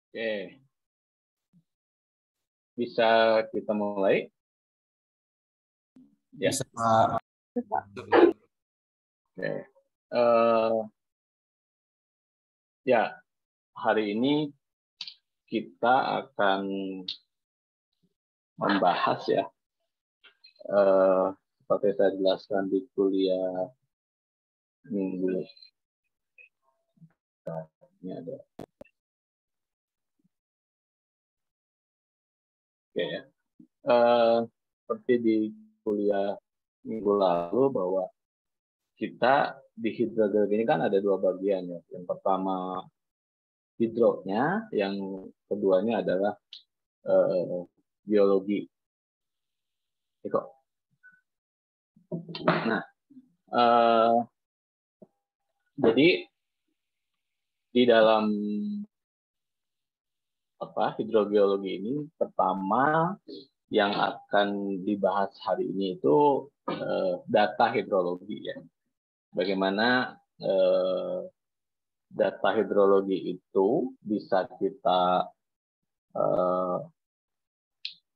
Oke, bisa kita mulai? Ya. Bisa, Pak. Oke. Ya, hari ini kita akan membahas ya, seperti saya jelaskan di kuliah minggu ini ada. Oke ya. Seperti di kuliah minggu lalu bahwa kita di hidrogeologi ini kan ada dua bagian ya. Yang pertama hidronya, yang keduanya adalah biologi. Eko. Nah, jadi di dalam hidrogeologi ini pertama yang akan dibahas hari ini itu data hidrologi ya. Bagaimana data hidrologi itu bisa kita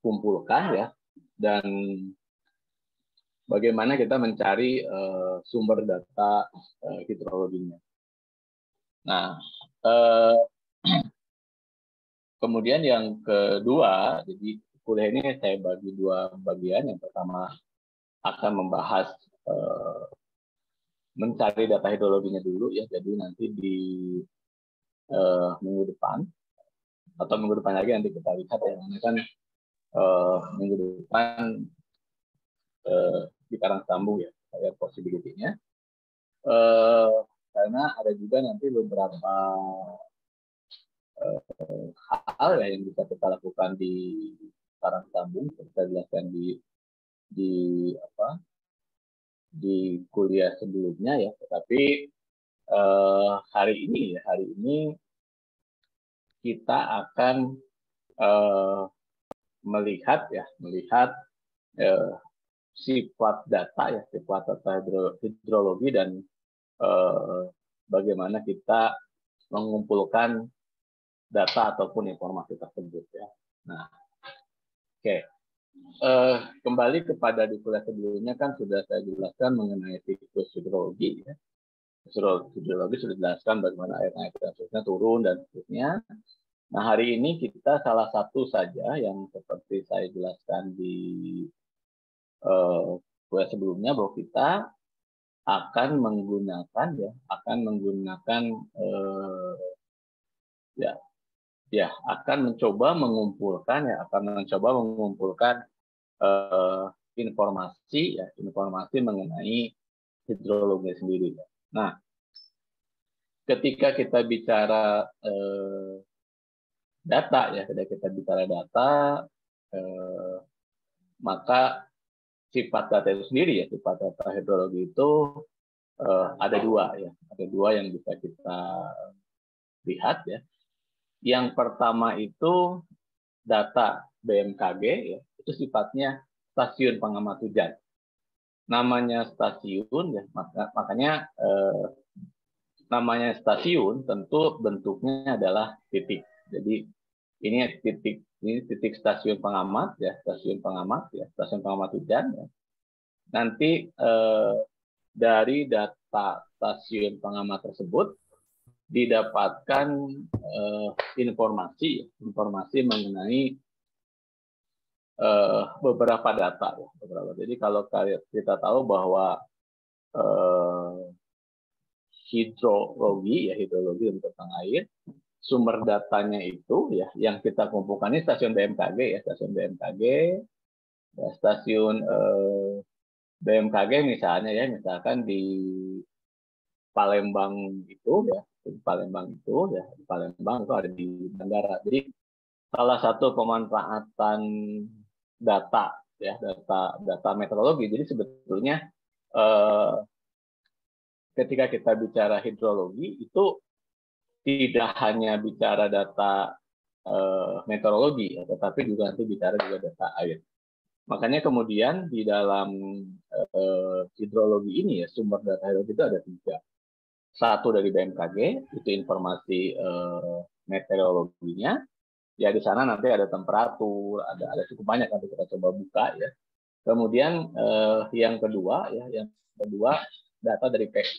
kumpulkan ya, dan bagaimana kita mencari sumber data hidrologinya. Nah, kemudian yang kedua, jadi kuliah ini saya bagi dua bagian. Yang pertama akan membahas mencari data hidrologinya dulu ya. Jadi nanti di minggu depan atau minggu depan lagi nanti kita lihat ya. Ini kan minggu depan di Karangtambung ya, saya possibility-nya. Karena ada juga nanti beberapa hal ya yang bisa kita lakukan di Karangtambung, kita jelaskan di kuliah sebelumnya ya. Tetapi hari ini kita akan melihat sifat data ya, sifat data hidrologi dan bagaimana kita mengumpulkan data ataupun informasi tersebut ya. Nah, oke. Kembali kepada di kuliah sebelumnya kan sudah saya jelaskan mengenai siklus hidrologi ya. Hidrologi sudah dijelaskan bagaimana air naik dan seterusnya turun dan seterusnya. Nah, hari ini kita salah satu saja yang seperti saya jelaskan di kuliah sebelumnya bahwa kita akan menggunakan akan mencoba mengumpulkan informasi mengenai hidrologi sendiri. Nah, ketika kita bicara data, maka sifat data itu sendiri ya, sifat data hidrologi itu ada dua yang bisa kita lihat ya. Yang pertama itu data BMKG ya, itu sifatnya stasiun pengamat hujan. Namanya stasiun ya, makanya namanya stasiun tentu bentuknya adalah titik. Jadi ini titik stasiun pengamat stasiun pengamat hujan ya. Nanti dari data stasiun pengamat tersebut didapatkan informasi mengenai beberapa data ya. Jadi kalau kita tahu bahwa hidrologi tentang air, sumber datanya itu ya yang kita kumpulkan ini stasiun BMKG ya, stasiun BMKG misalkan di Palembang itu ada di bandara. Jadi salah satu pemanfaatan data meteorologi. Jadi sebetulnya ketika kita bicara hidrologi itu tidak hanya bicara data meteorologi, tetapi juga nanti bicara juga data air. Makanya kemudian di dalam hidrologi ini ya, sumber data hidrologi itu ada 3. 1 dari BMKG, itu informasi meteorologinya. Ya di sana nanti ada temperatur, ada cukup banyak, nanti kita coba buka ya. Kemudian yang kedua data dari PI.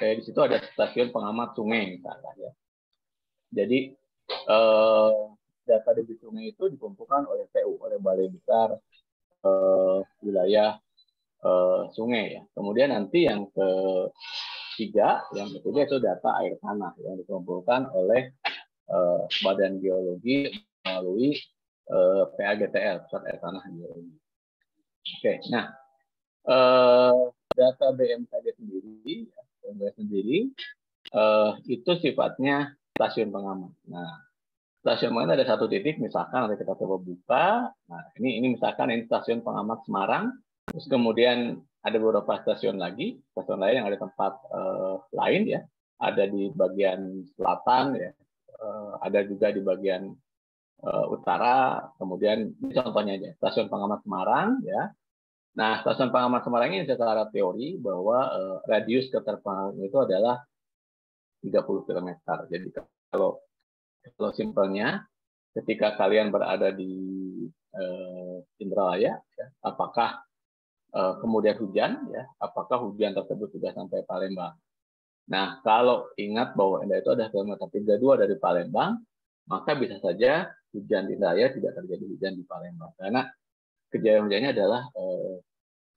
Di situ ada stasiun pengamat sungai misalnya ya. Jadi data debit sungai itu dikumpulkan oleh PU, oleh Balai Besar wilayah sungai ya. Kemudian nanti yang ketiga itu data air tanah yang dikumpulkan oleh Badan Geologi melalui PAGTL, Pusat Air Tanah Geologi. Oke, nah data BMKG sendiri itu sifatnya stasiun pengamat. Nah, stasiun pengamat ada 1 titik, misalkan nanti kita coba buka. Nah, ini misalkan ini stasiun pengamat Semarang. Terus kemudian ada beberapa stasiun lain yang ada tempat lain ya. Ada di bagian selatan ya. Ada juga di bagian utara. Kemudian ini contohnya aja, stasiun pengamat Semarang ya. Nah, stasiun pengamat Semarang ini secara teori bahwa radius keterpengaruhan itu adalah 30 km. Jadi kalau simpelnya, ketika kalian berada di Indralaya, ya, apakah kemudian hujan, ya, apakah hujan tersebut sudah sampai Palembang? Nah, kalau ingat bahwa Anda itu ada kilometer 32 dari Palembang, maka bisa saja hujan di Indralaya tidak terjadi hujan di Palembang, karena kejadian hujannya adalah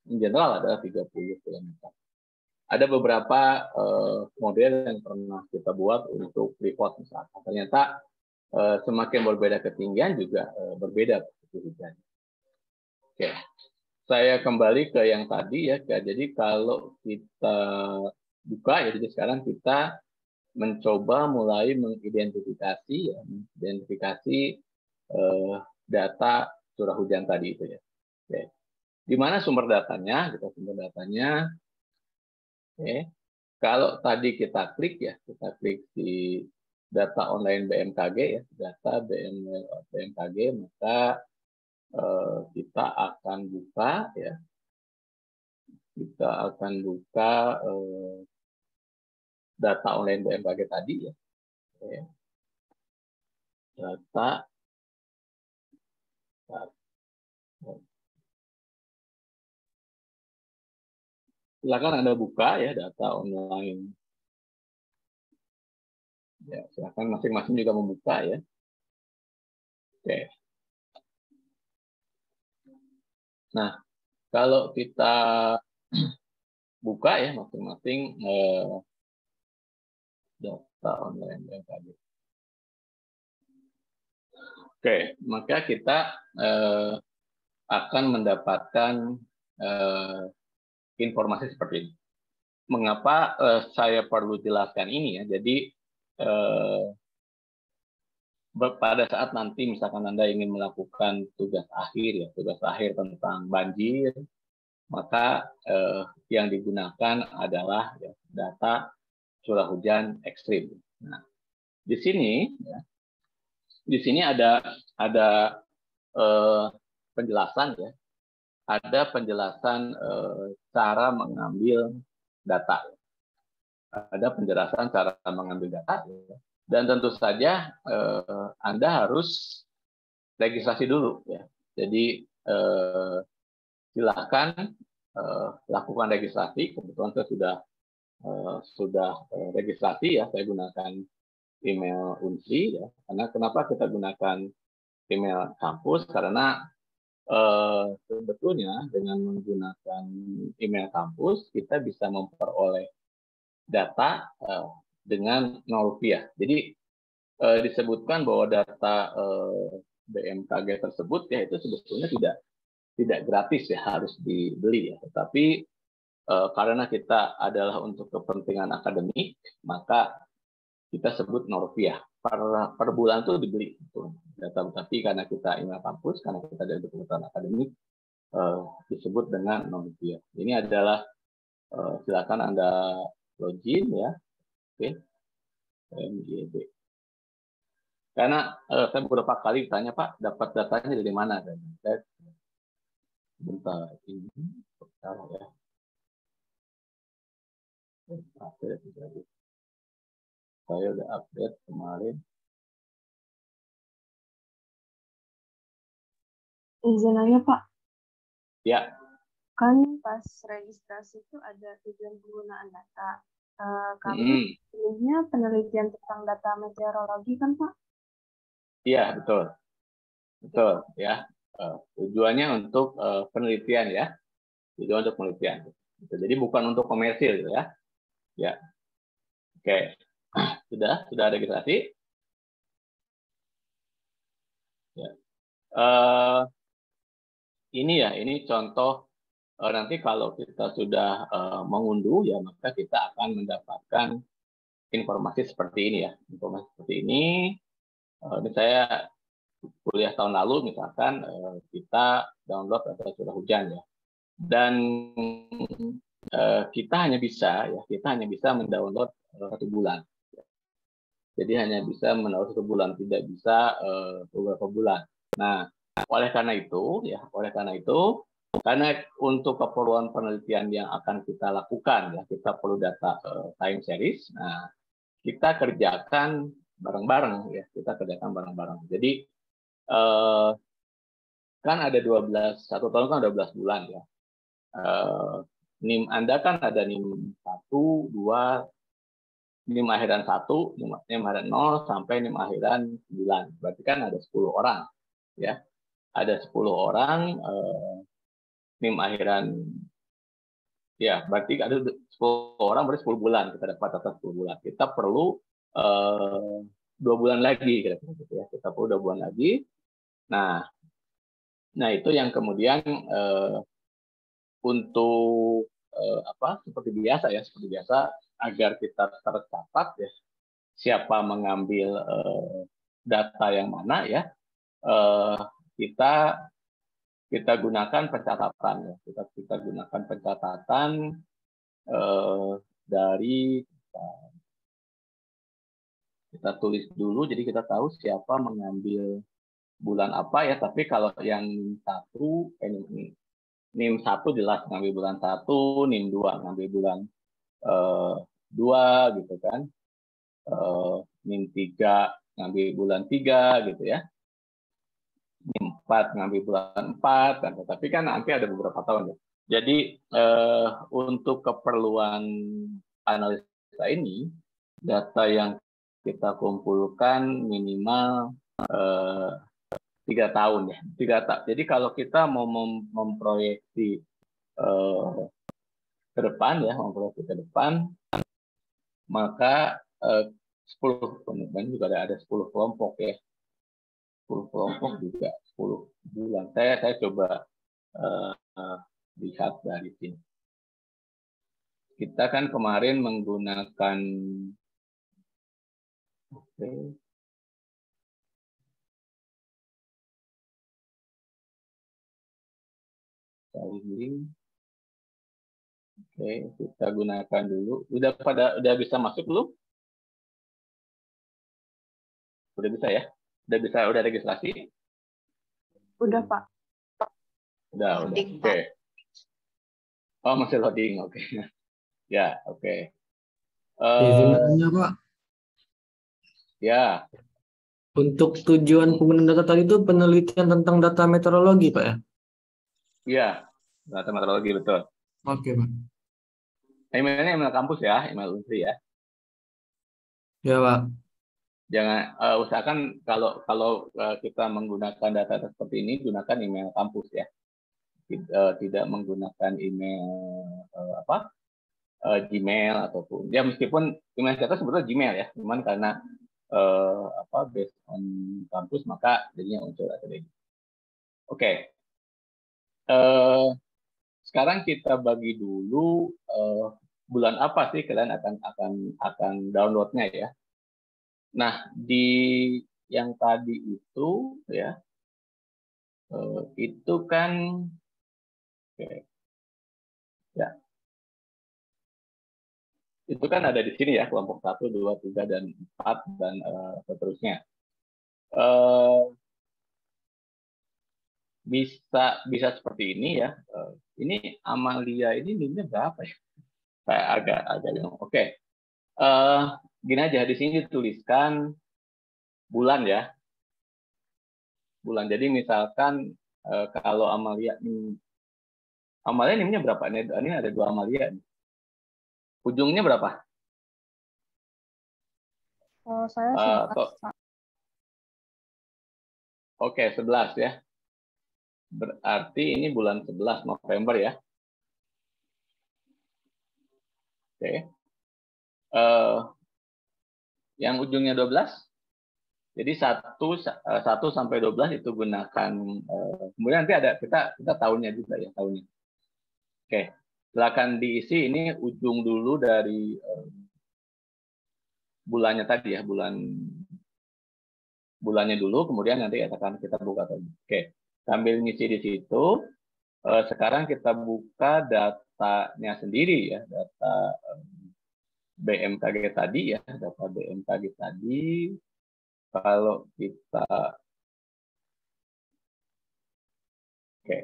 in general adalah 30 km. Ada beberapa model yang pernah kita buat untuk report misalkan. Ternyata semakin berbeda ketinggian juga berbeda hujan. Oke, saya kembali ke yang tadi ya. Jadi kalau kita buka ya, jadi sekarang kita mencoba mulai mengidentifikasi data curah hujan tadi itu ya. Oke. Di mana sumber datanya? Sumber datanya. Oke. Kalau tadi kita klik di data online BMKG ya, data BMKG, maka kita akan buka ya. Kita akan buka data online BMKG tadi ya. Oke. Data silakan Anda buka ya data online. Ya, silakan masing-masing juga membuka ya. Oke. Nah, kalau kita buka ya masing-masing data online BMKG. Oke, maka kita akan mendapatkan informasi seperti ini. Mengapa saya perlu jelaskan ini ya? Jadi pada saat nanti misalkan Anda ingin melakukan tugas akhir tentang banjir, maka yang digunakan adalah ya, data curah hujan ekstrim. Nah, di sini ada penjelasan ya, ada penjelasan cara mengambil data, ada penjelasan cara mengambil data, dan tentu saja Anda harus registrasi dulu ya. Jadi silakan lakukan registrasi. Kebetulan saya sudah registrasi ya, saya gunakan email Unsri ya. Karena kenapa kita gunakan email kampus? Karena sebetulnya dengan menggunakan email kampus kita bisa memperoleh data dengan Rupiah. Jadi disebutkan bahwa data BMKG tersebut ya itu sebetulnya tidak gratis ya, harus dibeli ya. Tetapi karena kita adalah untuk kepentingan akademik, maka kita sebut Rupiah. Per bulan tuh dibeli data, tapi karena kita email kampus, karena kita ada kebutuhan akademik, disebut dengan Rupiah. Ini adalah silakan Anda login ya. Oke. MGB. Karena saya beberapa kali ditanya, Pak, dapat datanya dari mana? Bentar ini, ya. Saya udah update kemarin. Izin nanya, Pak. Ya. Kan pas registrasi itu ada tujuan penggunaan data. Kami pilihnya penelitian tentang data meteorologi kan, Pak? Iya, betul. Betul, ya. Tujuannya untuk penelitian ya. Tujuan untuk penelitian. Jadi bukan untuk komersil gitu ya. Ya. Oke. Sudah registrasi? Ya. Ini contoh nanti kalau kita sudah mengunduh ya, maka kita akan mendapatkan informasi seperti ini ya. Informasi seperti ini saya kuliah tahun lalu misalkan kita download data curah hujan ya. Dan kita hanya bisa mendownload 1 bulan. Jadi hanya bisa mendownload 1 bulan, tidak bisa beberapa bulan. Nah, oleh karena itu, karena untuk keperluan penelitian yang akan kita lakukan, ya kita perlu data time series. Nah, kita kerjakan bareng-bareng, ya kita kerjakan bareng-bareng. Jadi kan ada 1 tahun kan 12 bulan ya. NIM Anda kan ada NIM 1, 2, NIM akhiran 1, NIM akhiran 0, sampai NIM akhiran 9. Berarti kan ada 10 orang. Ya, ada 10 orang NIM akhiran, ya berarti ada 10 orang, berarti 10 bulan. Kita dapat data 10 bulan. Kita perlu 2 bulan lagi. Kita perlu 2 bulan lagi. Nah itu yang kemudian untuk seperti biasa agar kita tercatat ya siapa mengambil data yang mana ya, kita gunakan pencatatan ya, kita gunakan pencatatan dari kita tulis dulu, jadi kita tahu siapa mengambil bulan apa ya. Tapi kalau yang NIM 1 jelas ngambil bulan 1, NIM 2 ngambil bulan 2 gitu kan. NIM 3 ngambil bulan 3 gitu ya. NIM 4 ngambil bulan 4 kan. Tapi kan nanti ada beberapa tahun ya. Jadi untuk keperluan analisa ini, data yang kita kumpulkan minimal 3 tahun ya. 3 tahun. Jadi kalau kita mau memproyeksi ke depan ya, maka 10 juga ada 10 kelompok ya. 10 kelompok juga 10 bulan. Saya coba lihat dari sini. Kita kan kemarin menggunakan kita gunakan dulu. Udah bisa masuk belum? Udah bisa ya? Udah registrasi? Udah, Pak. Udah. Oke. Oh, masih loading. Oke. Ya, oke. Izin Pak. Ya. Untuk tujuan penggunaan data tadi itu penelitian tentang data meteorologi, Pak ya? Iya, data meteorologi betul. Oke, Pak. Emailnya email kampus ya, email Unsri ya. Ya, Pak. Jangan usahakan kalau kita menggunakan data seperti ini, gunakan email kampus ya. Tidak menggunakan email Gmail ataupun ya, meskipun email kita sebetulnya Gmail ya, cuman karena based on kampus maka jadinya Unsur Akademi. Oke. Sekarang kita bagi dulu bulan apa sih kalian akan downloadnya ya. Nah, di yang tadi itu ya, itu kan ya, itu kan ada di sini ya, kelompok 1, 2, 3, dan 4 dan seterusnya. Bisa seperti ini ya. Ini Amalia ini NIM-nya berapa ya? Saya agak bingung. Oke. Gini aja, di sini dituliskan bulan ya. Bulan. Jadi misalkan kalau Amalia NIM-nya berapa? Ini ada 2 Amalia. Ujungnya berapa? Oh, saya 11. Oke, 11 ya. Berarti ini bulan 11 November ya. Oke. Yang ujungnya 12. Jadi 1 sampai 12 itu gunakan. Kemudian nanti ada kita tahunnya juga ya, tahunnya. Oke. Silakan diisi ini ujung dulu dari bulannya tadi ya, bulannya dulu, kemudian nanti akan kita buka tadi. Oke. Sambil ngisi di situ, sekarang kita buka datanya sendiri ya, data BMKG tadi ya, data BMKG tadi. Kalau kita, oke,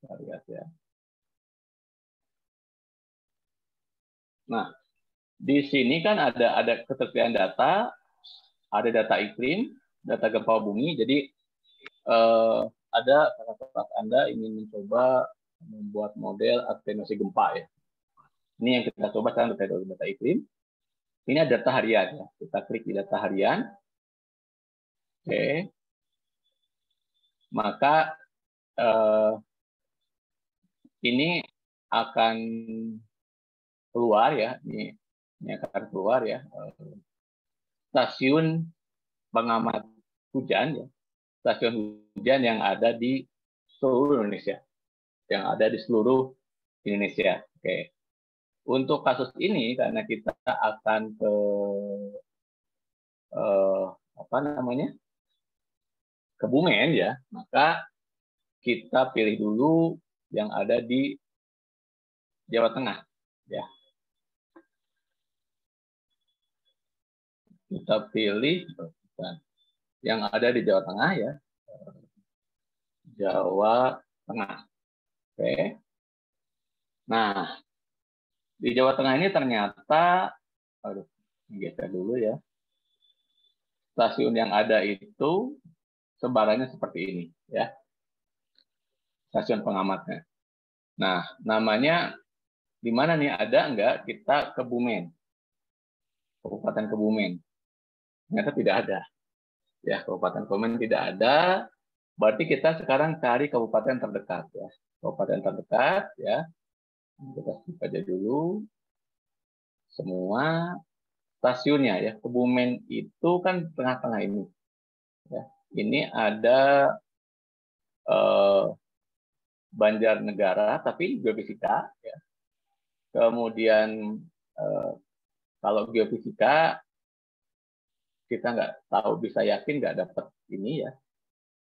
kita lihat ya. Nah, di sini kan ada ketersediaan data, ada data iklim, data gempa bumi. Jadi ada kakak-kakak Anda ingin mencoba membuat model atenuasi gempa ya. Ini yang kita coba sekarang data iklim. Ini ada data harian ya. Kita klik di data harian. Oke. Maka ini akan keluar ya. Ini akan keluar ya. Stasiun pengamat hujan ya. Stasiun hujan yang ada di seluruh Indonesia. Yang ada di seluruh Indonesia. Oke. Untuk kasus ini karena kita akan ke Kebumen ya, maka kita pilih dulu yang ada di Jawa Tengah ya. Kita pilih yang ada di Jawa Tengah ya. Jawa Tengah. Oke. Nah, di Jawa Tengah ini ternyata, geser dulu ya. Stasiun yang ada itu sebarannya seperti ini ya. Stasiun pengamatnya. Nah, namanya di mana nih, ada enggak? Kita Kebumen. Kabupaten Kebumen. Ternyata tidak ada. Ya, Kabupaten Kebumen tidak ada. Berarti kita sekarang cari kabupaten terdekat ya. Kabupaten terdekat ya. Kita skip aja dulu semua stasiunnya ya. Kebumen itu kan tengah-tengah ini. Ya. Ini ada Banjarnegara tapi geofisika ya. Kemudian kalau geofisika kita nggak tahu, bisa yakin nggak dapat ini ya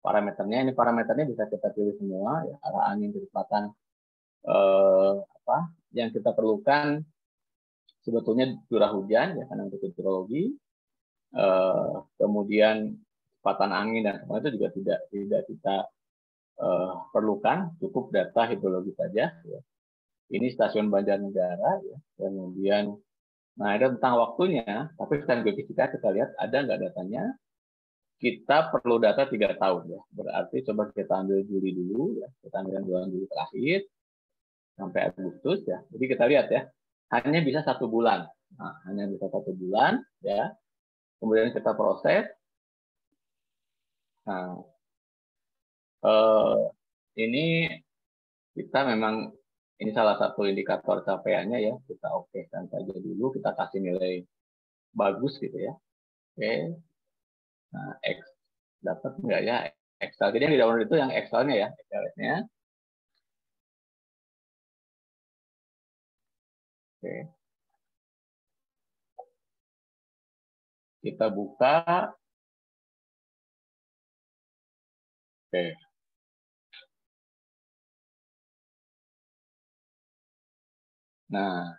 parameternya. Ini parameternya bisa kita pilih semua ya, arah angin, kecepatan. Yang kita perlukan sebetulnya curah hujan ya, karena untuk hidrologi. Kemudian kecepatan angin dan semua itu juga tidak kita perlukan, cukup data hidrologi saja ya. Ini stasiun Banjarnegara ya. Kemudian nah ada tentang waktunya, tapi sekarang geofisika kita lihat ada nggak datanya. Kita perlu data 3 tahun ya. Berarti coba kita ambil Juli dulu ya. Kita ambil bulan Juli terakhir sampai Agustus ya. Jadi kita lihat ya, hanya bisa 1 bulan. Nah, hanya bisa 1 bulan ya. Kemudian kita proses. Nah, ini kita memang ini salah satu indikator capaiannya ya. Kita oke-kan saja dulu. Kita kasih nilai bagus gitu ya. Oke. Nah, X dapat enggak ya Excel. Jadi yang di download itu yang Excel-nya ya, Excel-nya. Oke. Kita buka. Oke. Nah,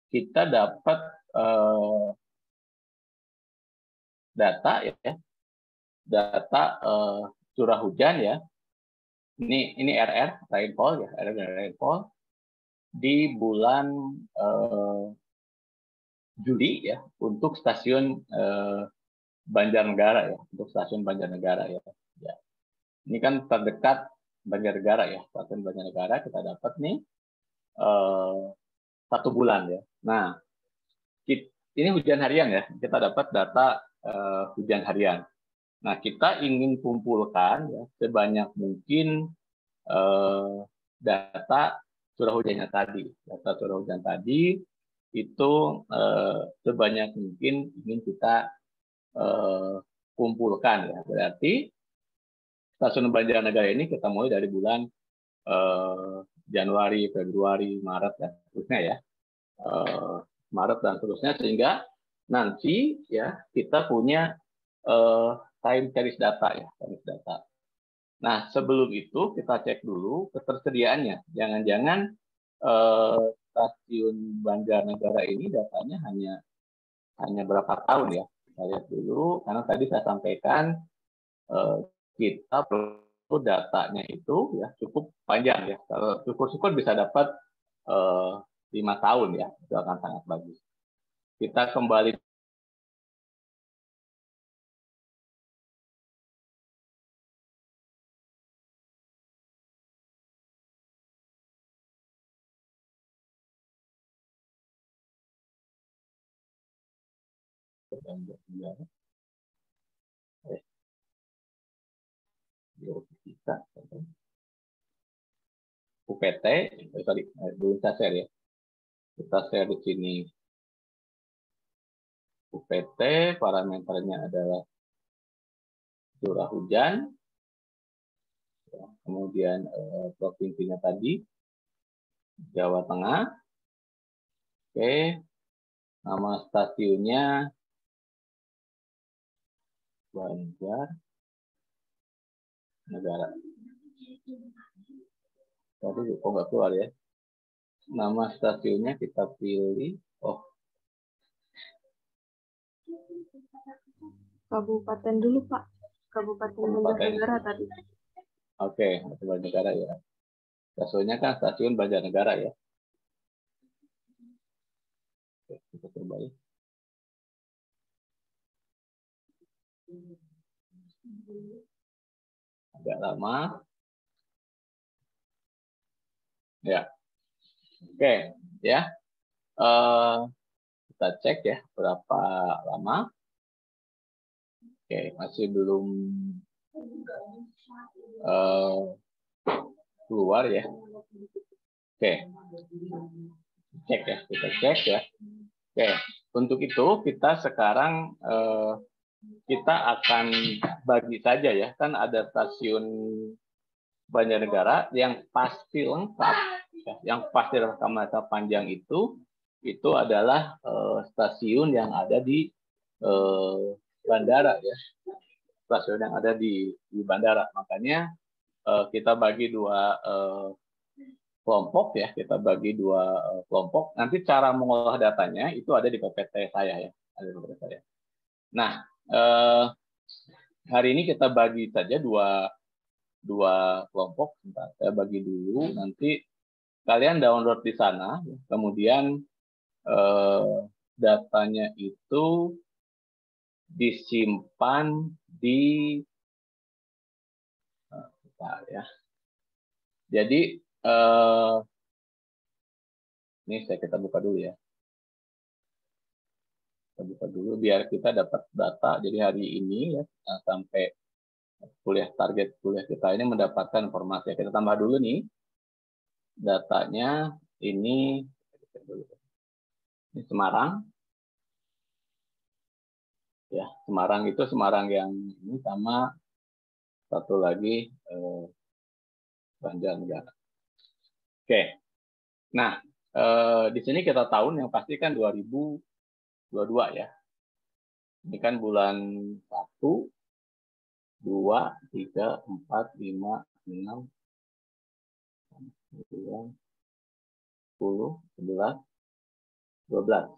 kita dapat data ya, data curah hujan ya ini RR rainfall ya, RR dan rainfall di bulan Juli ya untuk stasiun Banjarnegara ya, untuk stasiun Banjarnegara ya. Ya. Ini kan terdekat Banjarnegara ya, stasiun Banjarnegara kita dapat nih 1 bulan ya. Nah, ini hujan harian ya, kita dapat data hujan harian. Nah, kita ingin kumpulkan ya, sebanyak mungkin data curah hujannya tadi. Data curah hujan tadi itu sebanyak mungkin ingin kita kumpulkan ya. Berarti stasiun Banjarnegara ini kita mulai dari bulan Januari, Februari, Maret dan seterusnya ya. Maret dan seterusnya sehingga nanti ya kita punya time series data ya, series data. Nah, sebelum itu kita cek dulu ketersediaannya. Jangan-jangan stasiun Banjarnegara ini datanya hanya berapa tahun ya. Kita lihat dulu karena tadi saya sampaikan kita perlu datanya itu ya cukup panjang ya. Kalau syukur-syukur bisa dapat 5 tahun ya, itu akan sangat bagus. Kita kembali UPT, sorry, belum saya share ya. Kita share di sini. UPT, parameternya adalah curah hujan, kemudian provinsinya tadi, Jawa Tengah. Oke, nama stasiunnya Banjarnegara. Tadi kok nggak keluar ya? Nama stasiunnya kita pilih. Oh, Kabupaten dulu Pak. Kabupaten Banjarnegara tadi. Oke, Banjarnegara ya. Stasiunnya kan stasiun Banjarnegara ya. Oke, kita coba ya. Agak lama. Ya. Oke, ya. Kita cek ya berapa lama. Oke, masih belum keluar ya. Oke. Cek ya, kita cek ya. Oke, untuk itu kita sekarang kita akan bagi saja ya, kan ada stasiun Banjarnegara yang pasti lengkap, ya, yang pasti lengkap masa panjang itu adalah stasiun yang ada di bandara ya, stasiun yang ada di bandara. Makanya kita bagi 2 kelompok ya, kita bagi 2 kelompok. Nanti cara mengolah datanya itu ada di PPT saya ya, ada di PPT saya. Nah, hari ini kita bagi saja dua kelompok. Bentar, saya bagi dulu. Nanti kalian download di sana. Kemudian datanya itu disimpan di bentar ya. Jadi ini kita buka dulu ya. Kita buka dulu biar kita dapat data. Jadi hari ini ya sampai target kuliah kita ini mendapatkan informasi. Kita tambah dulu nih datanya ini Semarang. Ya, Semarang itu Semarang yang ini sama satu lagi Banjarnegara. Oke. Nah, di sini kita tahun yang pasti kan 2022 ya. Ini kan bulan 1, 2, 3, 4, 5, 6, 9, 10, 11, 12.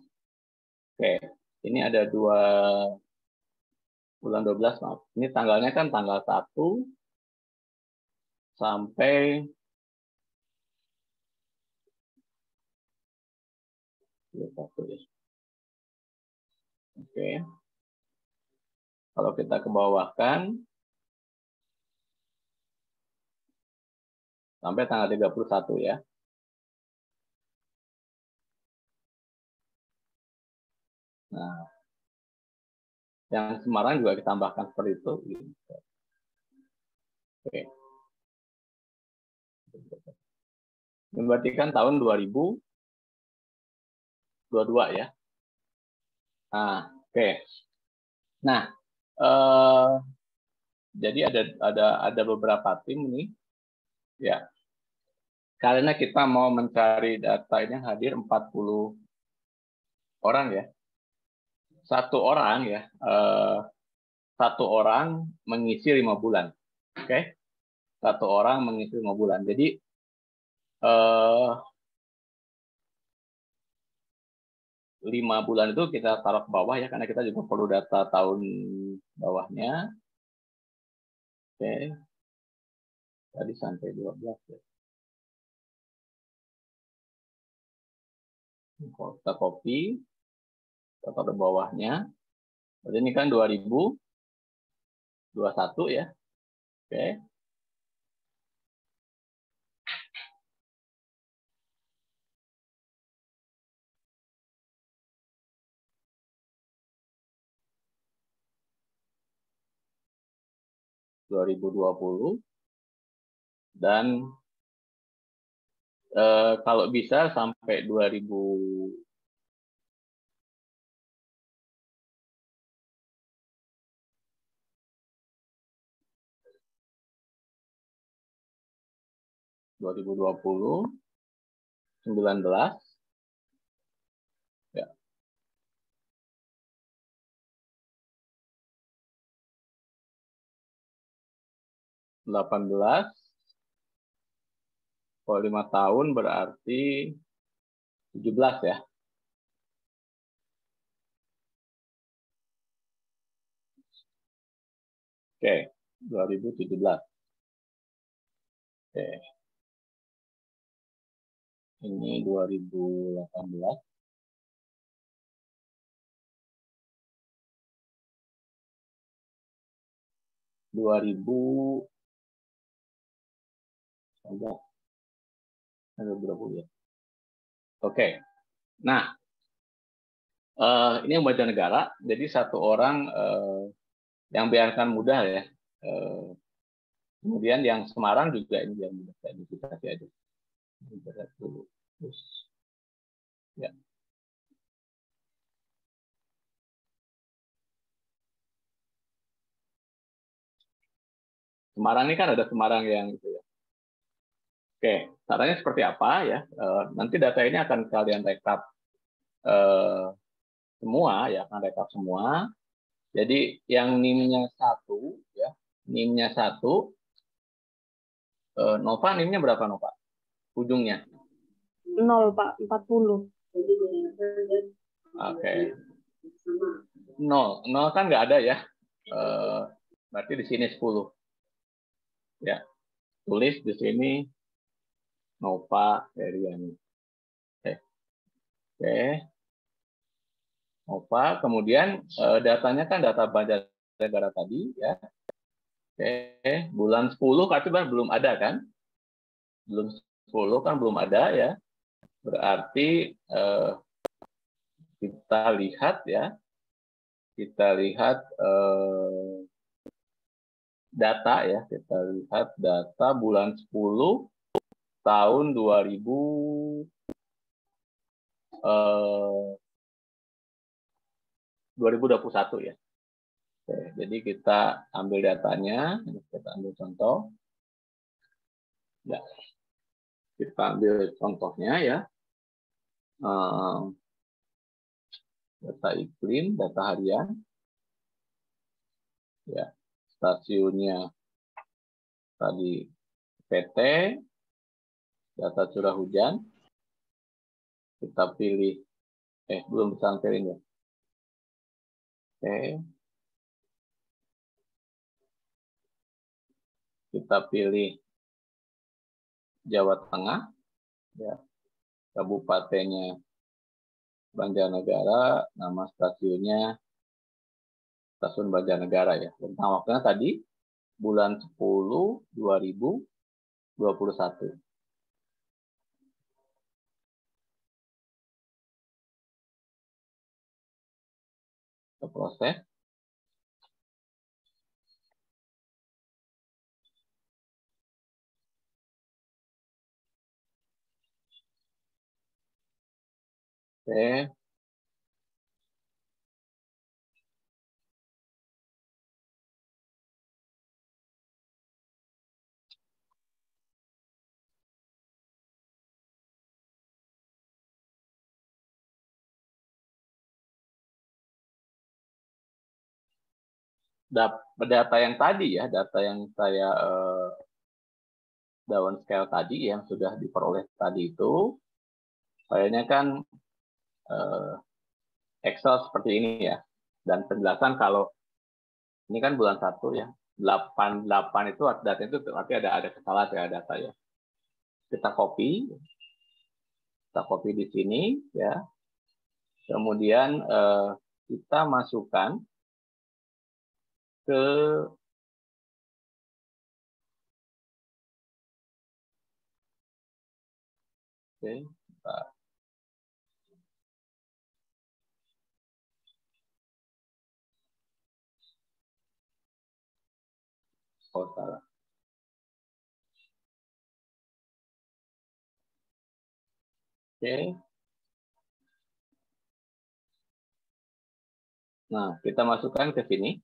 Oke, ini ada bulan 12, maaf. Ini tanggalnya kan tanggal 1, sampai 21 ya. Oke. Kalau kita ke bawahkan sampai tanggal 31 ya. Nah, yang Semarang juga ditambahkan seperti itu. Oke. Ini berarti kan tahun 2022 ya. Nah, oke. Nah, jadi ada beberapa tim nih, ya. Karena kita mau mencari data ini hadir 40 orang ya. Satu orang mengisi 5 bulan, oke? Satu orang mengisi 5 bulan. Jadi 5 bulan itu kita taruh ke bawah ya, karena kita juga perlu data tahun bawahnya. Oke. Tadi sampai 12 ya. Kita copy, kita taruh bawahnya. Jadi ini kan 2021 ya. Oke. Dan kalau bisa sampai 2020 19 ya. 18 kalau 5 tahun berarti 17 ya. Oke, 2017. Oke. Ini 2018. Ada berapa ya? Oke. Nah, ini yang baca negara. Jadi satu orang yang biarkan mudah ya. Kemudian yang Semarang juga ini biar mudah, saya identifikasi aja. Dulu. Terus, ya. Semarang ini kan ada Semarang yang itu ya. Oke, caranya seperti apa ya? Nanti data ini akan kalian rekap semua ya, akan rekap semua. Jadi yang NIM-nya 1 ya, NIM-nya 1. Nova NIM-nya berapa Nova? Ujungnya? 0 Pak, 40. Oke. 0 kan nggak ada ya. Berarti di sini 10. Ya. Tulis di sini Nova Heriani. Oke. Nova, kemudian datanya kan data Banjarnegara tadi ya. Oke, bulan 10 kan belum ada kan? Belum 10 kan belum ada ya. Berarti kita lihat ya. Kita lihat data ya. Kita lihat data bulan 10 tahun 2021 ya. Oke, jadi kita ambil datanya, kita ambil contoh. Ya. Kita ambil contohnya ya. Data iklim, data harian. Ya, stasiunnya tadi PT, data curah hujan. Kita pilih, belum disamperin ya. Oke. Kita pilih Jawa Tengah, ya. Kabupatennya Banjarnegara, nama stasiunnya Stasiun Banjarnegara ya. Tentang waktunya tadi bulan 10 2021. Kita proses. Oke. Data yang tadi ya, data yang saya downscale tadi yang sudah diperoleh tadi itu, kayaknya kan Excel seperti ini ya. Dan penjelasan kalau ini kan bulan 1 ya, 88 itu data itu berarti ada kesalahan ya data ya. Kita copy di sini ya. Kemudian kita masukkan ke oh salah. Oke. Nah, kita masukkan ke sini.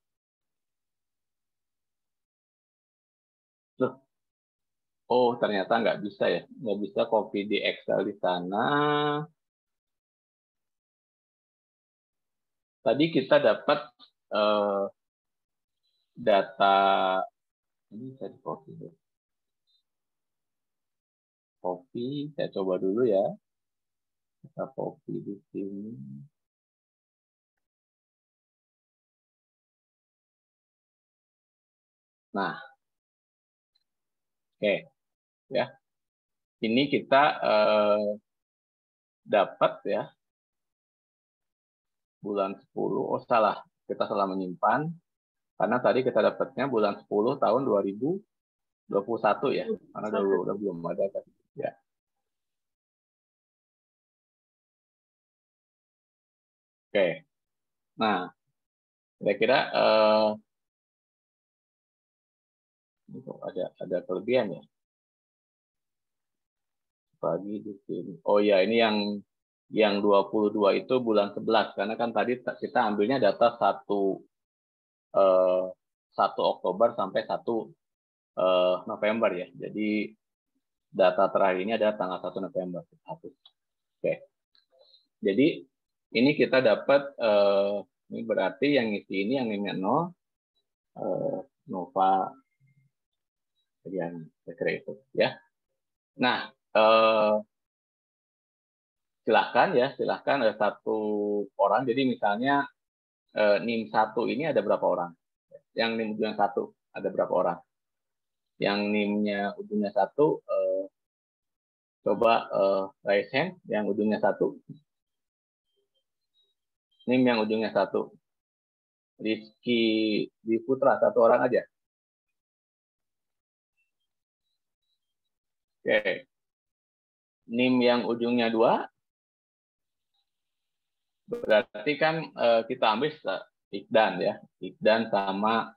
Loh. Oh, ternyata nggak bisa ya. Nggak bisa copy di Excel di sana. Tadi kita dapat data, ini saya copy. Copy, saya coba dulu ya. Kita copy di sini. Nah, oke, ya. Ini kita dapat ya bulan 10. Oh salah, kita salah menyimpan karena tadi kita dapatnya bulan 10 tahun 2021 ya, karena udah belum ada tadi. Ya. Oke. Nah, kira-kira ada kelebihan ya. Bagi di sini. Oh ya, ini yang 22 itu bulan 11 karena kan tadi kita ambilnya data 1 Oktober sampai 1 November ya. Jadi data terakhir ini ada tanggal 1 November. Oke. Jadi ini kita dapat ini berarti yang isi ini yang ini 0 Nova yang kira itu ya. Nah, silahkan ada 1 orang. Jadi misalnya NIM 1 ini ada berapa orang? Yang NIM ujungnya 1 ada berapa orang? Yang NIM-nya ujungnya 1 coba raise hand yang ujungnya 1. NIM yang ujungnya 1. Rizky Diputra 1 orang aja. Oke. NIM yang ujungnya 2. Berarti kan kita ambil Ikdan ya. Ikdan sama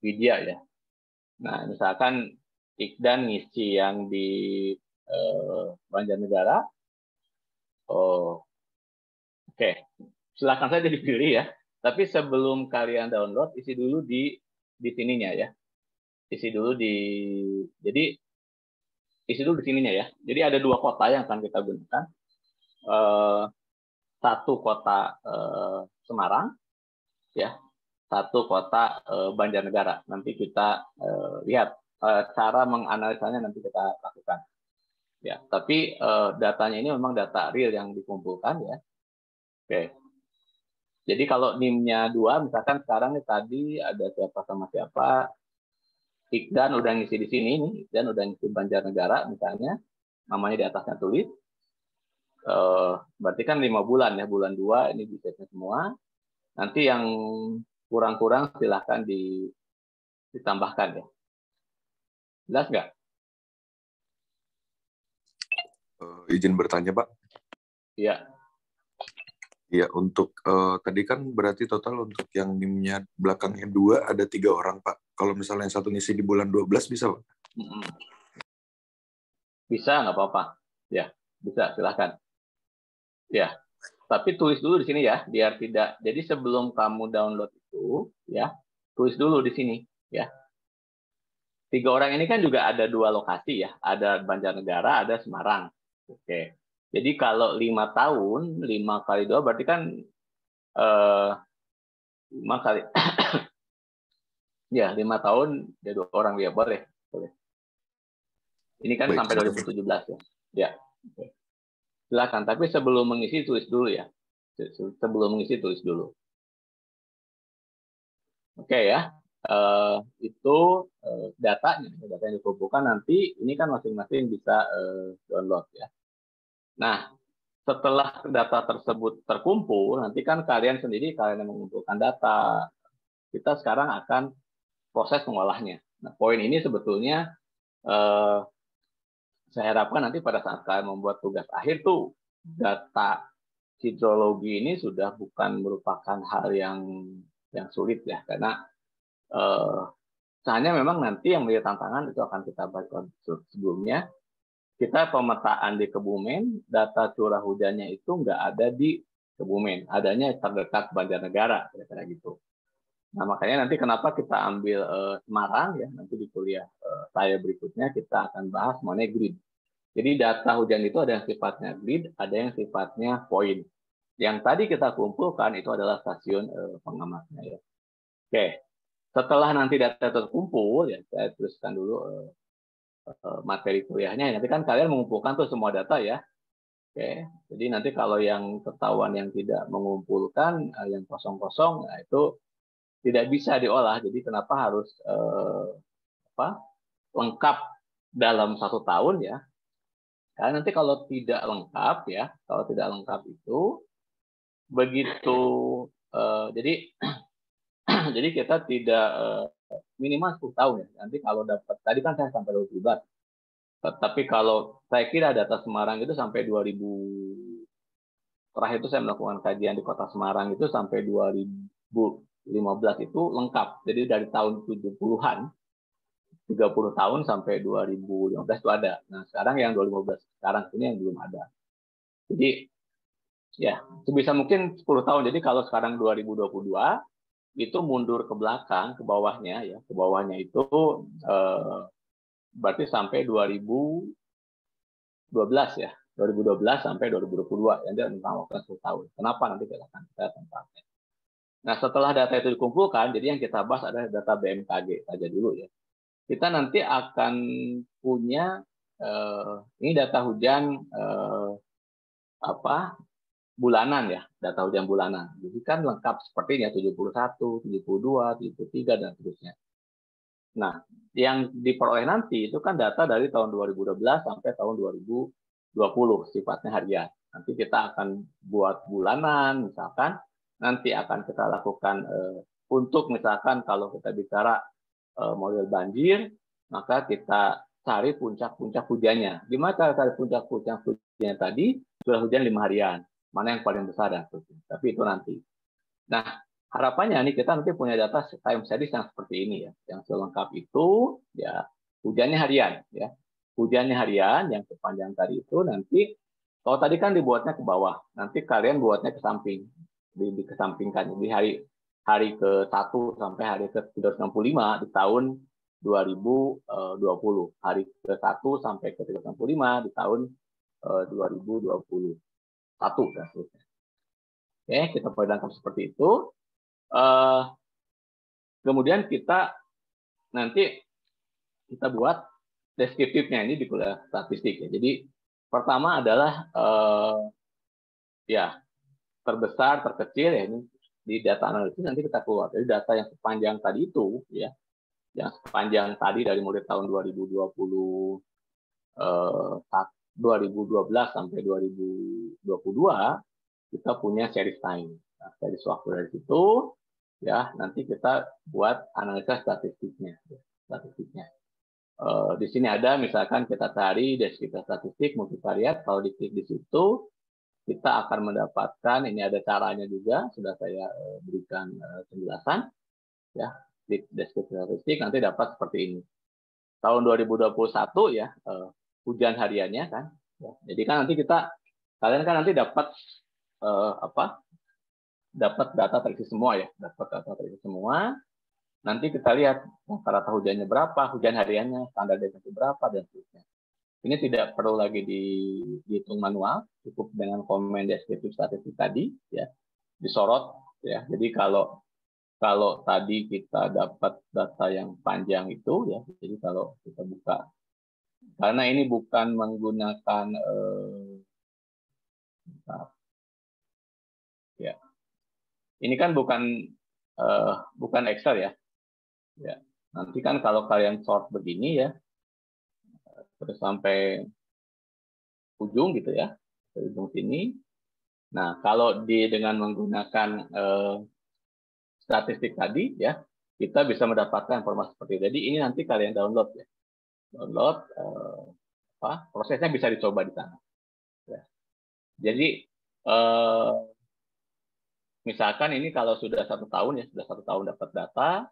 Widya ya. Nah, misalkan Ikdan ngisi yang di Banjarnegara. Oh, oke. Silakan saja dipilih ya. Tapi sebelum kalian download, isi dulu di sininya ya. Jadi isi dulu di sininya ya. Jadi ada 2 kota yang akan kita gunakan. 1 kota Semarang, ya. 1 kota Banjarnegara. Nanti kita lihat cara menganalisanya nanti kita lakukan. Ya, tapi datanya ini memang data real yang dikumpulkan ya. Oke. Jadi kalau NIM-nya 2, misalkan sekarang nih tadi ada siapa sama siapa, Iqdan udah ngisi di sini nih, Iqdan udah ngisi Banjarnegara misalnya, namanya di atasnya tulis. Berarti kan 5 bulan ya, bulan 2 ini bisa semua. Nanti yang kurang-kurang silahkan ditambahkan ya. Jelas nggak? Izin bertanya, Pak. Iya. Iya, untuk tadi kan berarti total untuk yang NIM-nya belakangnya 2 ada 3 orang, Pak. Kalau misalnya yang satu ngisi di bulan 12 bisa, Pak? Bisa, nggak apa-apa. Ya, bisa, silahkan. Ya, tapi tulis dulu di sini ya, biar tidak. Jadi sebelum kamu download itu, ya, tulis dulu di sini, ya. 3 orang ini kan juga ada 2 lokasi ya, ada Banjarnegara, ada Semarang. Oke. Jadi kalau 5 tahun, 5 kali 2 berarti kan 5 kali. Ya, 5 tahun, ya 2 orang ya, boleh. Ini kan Baik, sampai 2017 ya. Ya. Oke. Silakan, tapi sebelum mengisi tulis dulu ya. Sebelum mengisi tulis dulu. Oke ya. Itu datanya, data yang dikumpulkan nanti ini kan masing-masing bisa download ya. Nah, setelah data tersebut terkumpul, nanti kan kalian sendiri kalian yang mengumpulkan data. Kita sekarang akan proses mengolahnya. Nah, poin ini sebetulnya saya harapkan nanti pada saat kalian membuat tugas akhir tuh data hidrologi ini sudah bukan merupakan hal yang sulit ya, karena soalnya memang nanti yang menjadi tantangan itu akan kita bahas sebelumnya. Kita pemetaan di Kebumen, data curah hujannya itu nggak ada di Kebumen, adanya terdekat Banjarnegara, kira-kira gitu. Nah, makanya nanti kenapa kita ambil Semarang ya, nanti di kuliah saya berikutnya kita akan bahas mengenai grid. Jadi data hujan itu ada yang sifatnya grid, ada yang sifatnya point. Yang tadi kita kumpulkan itu adalah stasiun pengamatnya ya. Oke, setelah nanti data terkumpul ya, saya tuliskan dulu materi kuliahnya. Nanti kan kalian mengumpulkan tuh semua data ya. Oke, jadi nanti kalau yang ketahuan yang tidak mengumpulkan, yang kosong-kosong, nah itu tidak bisa diolah. Jadi kenapa harus lengkap dalam 1 tahun ya? Karena nanti kalau tidak lengkap ya, kalau tidak lengkap itu begitu jadi kita tidak minimal 10 tahun ya. Nanti kalau dapat tadi kan saya sampai 2017. Tapi kalau saya kira data Semarang itu sampai 2000, terakhir itu saya melakukan kajian di Kota Semarang itu sampai 2015 itu lengkap. Jadi dari tahun 70-an 30 tahun sampai 2015 itu ada. Nah, sekarang yang 2015 sekarang ini yang belum ada. Jadi ya, sebisa mungkin 10 tahun. Jadi kalau sekarang 2022 itu mundur ke belakang, ke bawahnya ya, ke bawahnya itu berarti sampai 2012 ya, 2012 sampai 2022 yang dia tentang waktu 10 tahun. Kenapa nanti kita akan tentangnya. Nah, setelah data itu dikumpulkan, jadi yang kita bahas adalah data BMKG saja dulu ya. Kita nanti akan punya ini data hujan bulanan ya, data hujan bulanan. Jadi kan lengkap sepertinya 71, 72, 73 dan seterusnya. Nah, yang diperoleh nanti itu kan data dari tahun 2012 sampai tahun 2020 sifatnya harian. Nanti kita akan buat bulanan misalkan, nanti akan kita lakukan untuk misalkan kalau kita bicara model banjir, maka kita cari puncak-puncak hujannya. Gimana cara cari puncak-puncak hujannya tadi? Curah hujan 5 harian. Mana yang paling besar dan seterusnya. Tapi itu nanti. Nah, harapannya nih kita nanti punya data time series yang seperti ini ya. Yang selengkap itu ya hujannya harian ya. Hujannya harian yang sepanjang tadi itu nanti kalau tadi kan dibuatnya ke bawah, nanti kalian buatnya ke samping. Dikesampingkan di hari ke-1 sampai hari ke-365 di tahun 2020. Hari ke-1 sampai ke-365 di tahun 2020. Dan seterusnya. Oke, kita perhatikan seperti itu. Kemudian kita nanti kita buat deskriptifnya ini di kuliah statistik ya. Jadi pertama adalah ya terbesar, terkecil ya ini di data analisis nanti kita keluar. Jadi data yang sepanjang tadi itu ya yang sepanjang tadi dari mulai tahun 2012 sampai 2022 kita punya series time. Nah, series waktu dari situ ya nanti kita buat analisa statistiknya. Di sini ada misalkan kita cari deskripsi statistik multivariat, kalau diklik di situ kita akan mendapatkan, ini ada caranya juga, sudah saya berikan penjelasan ya, klik deskripsi statistik nanti dapat seperti ini. Tahun 2021 ya hujan hariannya kan ya. Jadi kan nanti kalian kan nanti dapat dapat data terisi semua ya, nanti kita lihat rata-rata hujannya berapa, hujan hariannya, standar deviasi berapa, dan seterusnya. Ini tidak perlu lagi dihitung manual, cukup dengan komen deskripsi statistik tadi, ya, disorot, ya. Jadi kalau tadi kita dapat data yang panjang itu, ya, jadi kalau kita buka, karena ini bukan menggunakan, ya, ini kan bukan Excel ya. Ya, nanti kan kalau kalian sort begini ya, terus sampai ujung gitu ya, ke ujung sini. Nah, kalau dengan menggunakan statistik tadi ya, kita bisa mendapatkan informasi seperti itu. Jadi ini nanti kalian download ya, prosesnya bisa dicoba di sana. Ya. Jadi misalkan ini kalau sudah 1 tahun ya, sudah 1 tahun dapat data.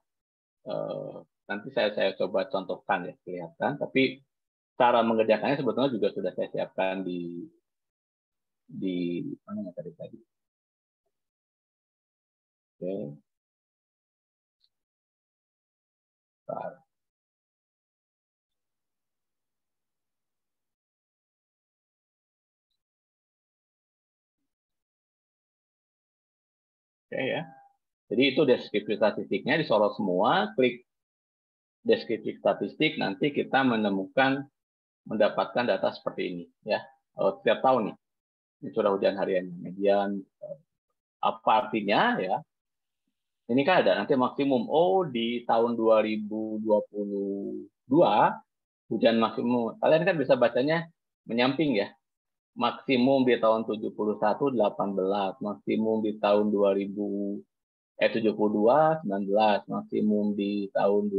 Nanti saya coba contohkan ya, kelihatan. Tapi cara mengerjakannya sebetulnya juga sudah saya siapkan di mana tadi. Oke. Oke ya. Jadi itu deskripsi statistiknya, disorot semua, klik deskripsi statistik, nanti kita mendapatkan data seperti ini ya. Setiap tahun nih, ini curah hujan harian median, apa artinya ya? Ini kan ada nanti maksimum, di tahun 2022 hujan maksimum, kalian kan bisa bacanya menyamping ya. Maksimum di tahun 71 18, maksimum di tahun 72 19, maksimum di tahun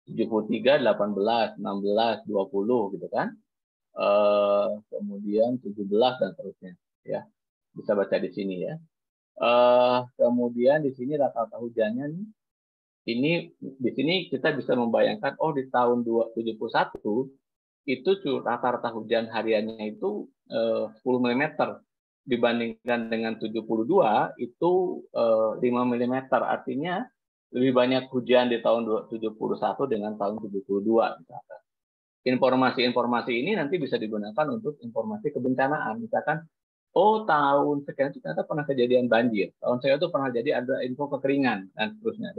73 18, 16 20 gitu kan. Kemudian 17 dan seterusnya ya. Bisa baca di sini ya. Kemudian di sini rata-rata hujannya nih. Ini di sini kita bisa membayangkan di tahun 71 itu rata-rata hujan hariannya itu 10 mm dibandingkan dengan 72 itu 5 mm, artinya lebih banyak hujan di tahun 71 dengan tahun 72 misalkan. Informasi-informasi ini nanti bisa digunakan untuk informasi kebencanaan, misalkan tahun sekian itu ternyata pernah kejadian banjir, tahun sekian itu pernah jadi ada info kekeringan dan seterusnya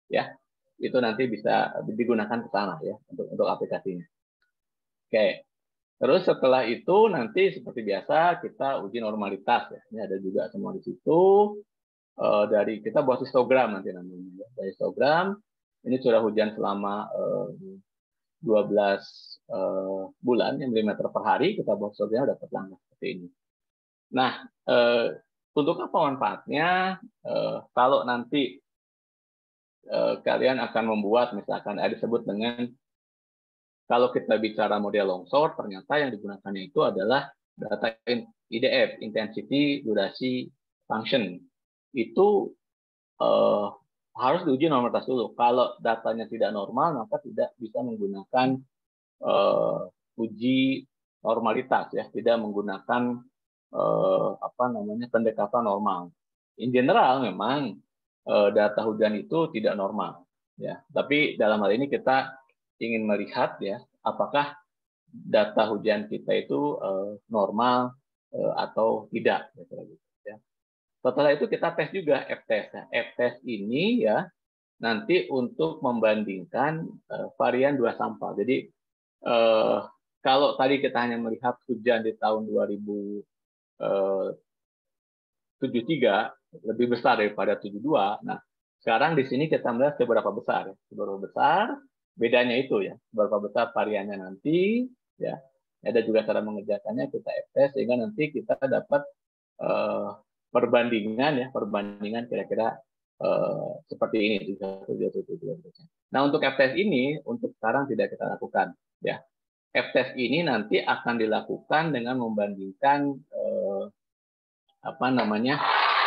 ya. Itu nanti bisa digunakan ke sana ya untuk aplikasinya. Oke. Terus setelah itu nanti seperti biasa kita uji normalitas ya. Ini ada juga semua di situ. Dari kita buat histogram nanti namanya ya. Dari histogram ini curah hujan selama 12 bulan yang milimeter per hari, kita buat histogramnya dapat langkah seperti ini. Nah, untuk apa manfaatnya? Kalau nanti kalian akan membuat misalkan ada disebut dengan, kalau kita bicara model longsor, ternyata yang digunakannya itu adalah data IDF, intensity durasi function. Itu harus diuji normalitas dulu. Kalau datanya tidak normal, maka tidak bisa menggunakan uji normalitas ya, tidak menggunakan pendekatan normal. In general memang data hujan itu tidak normal ya. Tapi dalam hal ini kita ingin melihat ya, apakah data hujan kita itu normal atau tidak. Ya. Setelah itu kita tes juga F-test. Nah, F-test ini ya nanti untuk membandingkan varian 2 sampel. Jadi kalau tadi kita hanya melihat hujan di tahun 2073 lebih besar daripada 72, nah Sekarang di sini kita melihat seberapa besar. Seberapa besar, bedanya itu ya. Seberapa besar variannya nanti, ya. Ada juga cara mengerjakannya, kita tes sehingga nanti kita dapat perbandingan kira-kira seperti ini. Nah, untuk F-test ini, untuk sekarang tidak kita lakukan. Ya. F-test ini nanti akan dilakukan dengan membandingkan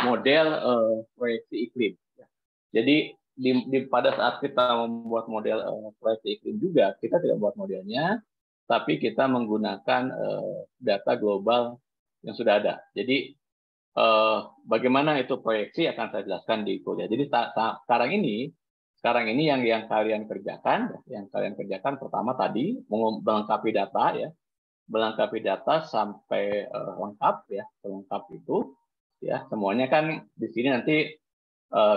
model proyeksi iklim. Jadi pada saat kita membuat model proyeksi iklim juga, kita tidak buat modelnya, tapi kita menggunakan data global yang sudah ada. Jadi bagaimana itu proyeksi akan saya jelaskan di kuliah. Jadi sekarang ini yang kalian kerjakan pertama tadi melengkapi data ya. Melengkapi data sampai lengkap ya, lengkap itu ya, semuanya kan di sini nanti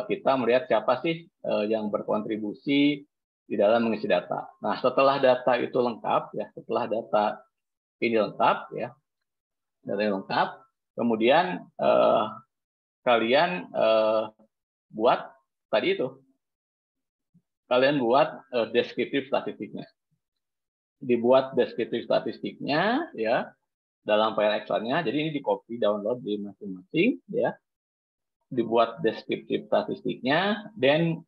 kita melihat siapa sih yang berkontribusi di dalam mengisi data. Nah, setelah data itu lengkap ya, setelah data ini lengkap ya, data ini lengkap, kemudian kalian buat tadi itu, kalian buat deskriptif statistiknya. Dibuat deskriptif statistiknya ya dalam file Excel-nya. Jadi ini di copy download di masing-masing ya. Dibuat deskriptif statistiknya dan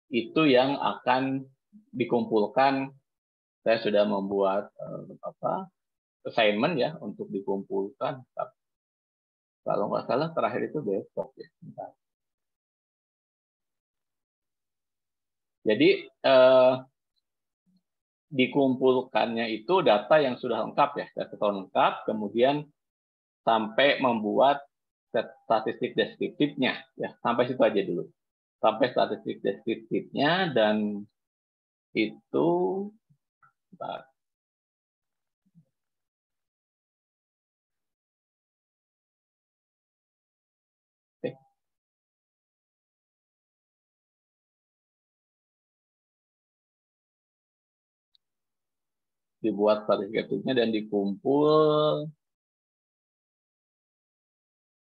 itu yang akan dikumpulkan. Saya sudah membuat assignment ya untuk dikumpulkan. Kalau nggak salah terakhir itu besok ya. Jadi dikumpulkannya itu data yang sudah lengkap ya, data lengkap, kemudian sampai membuat statistik deskriptifnya ya, sampai situ aja dulu, sampai statistik deskriptifnya dan itu dibuat statistiknya dan dikumpul,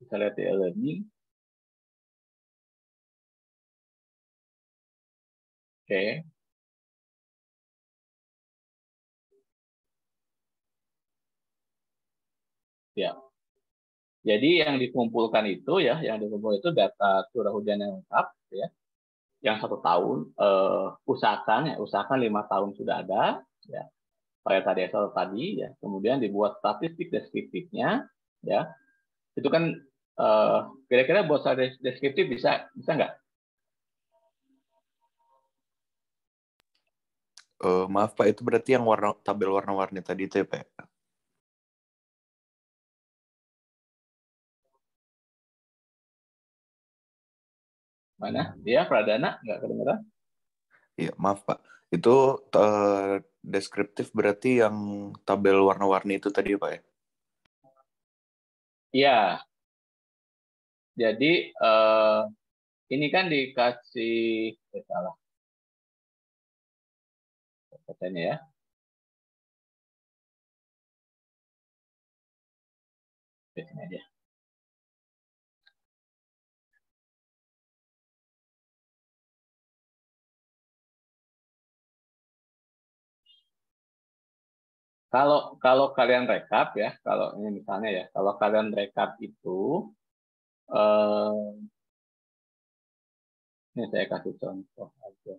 bisa lihat di e-learning. Oke. Ya. Jadi yang dikumpulkan itu ya, data curah hujan yang lengkap ya, yang 1 tahun, usahakan 5 tahun sudah ada ya. Kayak tadi ya, kemudian dibuat statistik deskriptifnya ya. Itu kan kira-kira buat deskriptif bisa nggak? Maaf Pak, itu berarti yang tabel warna-warni tadi itu ya Pak? Mana? Dia Pradana nggak kedengeran? Iya, maaf Pak. Itu deskriptif berarti yang tabel warna-warni itu tadi Pak ya? Iya. Jadi ini kan dikasih salah. Katanya ya. Di sini aja. Kalau kalian rekap ya, kalau ini misalnya ya, kalau kalian rekap itu, ini saya kasih contoh aja.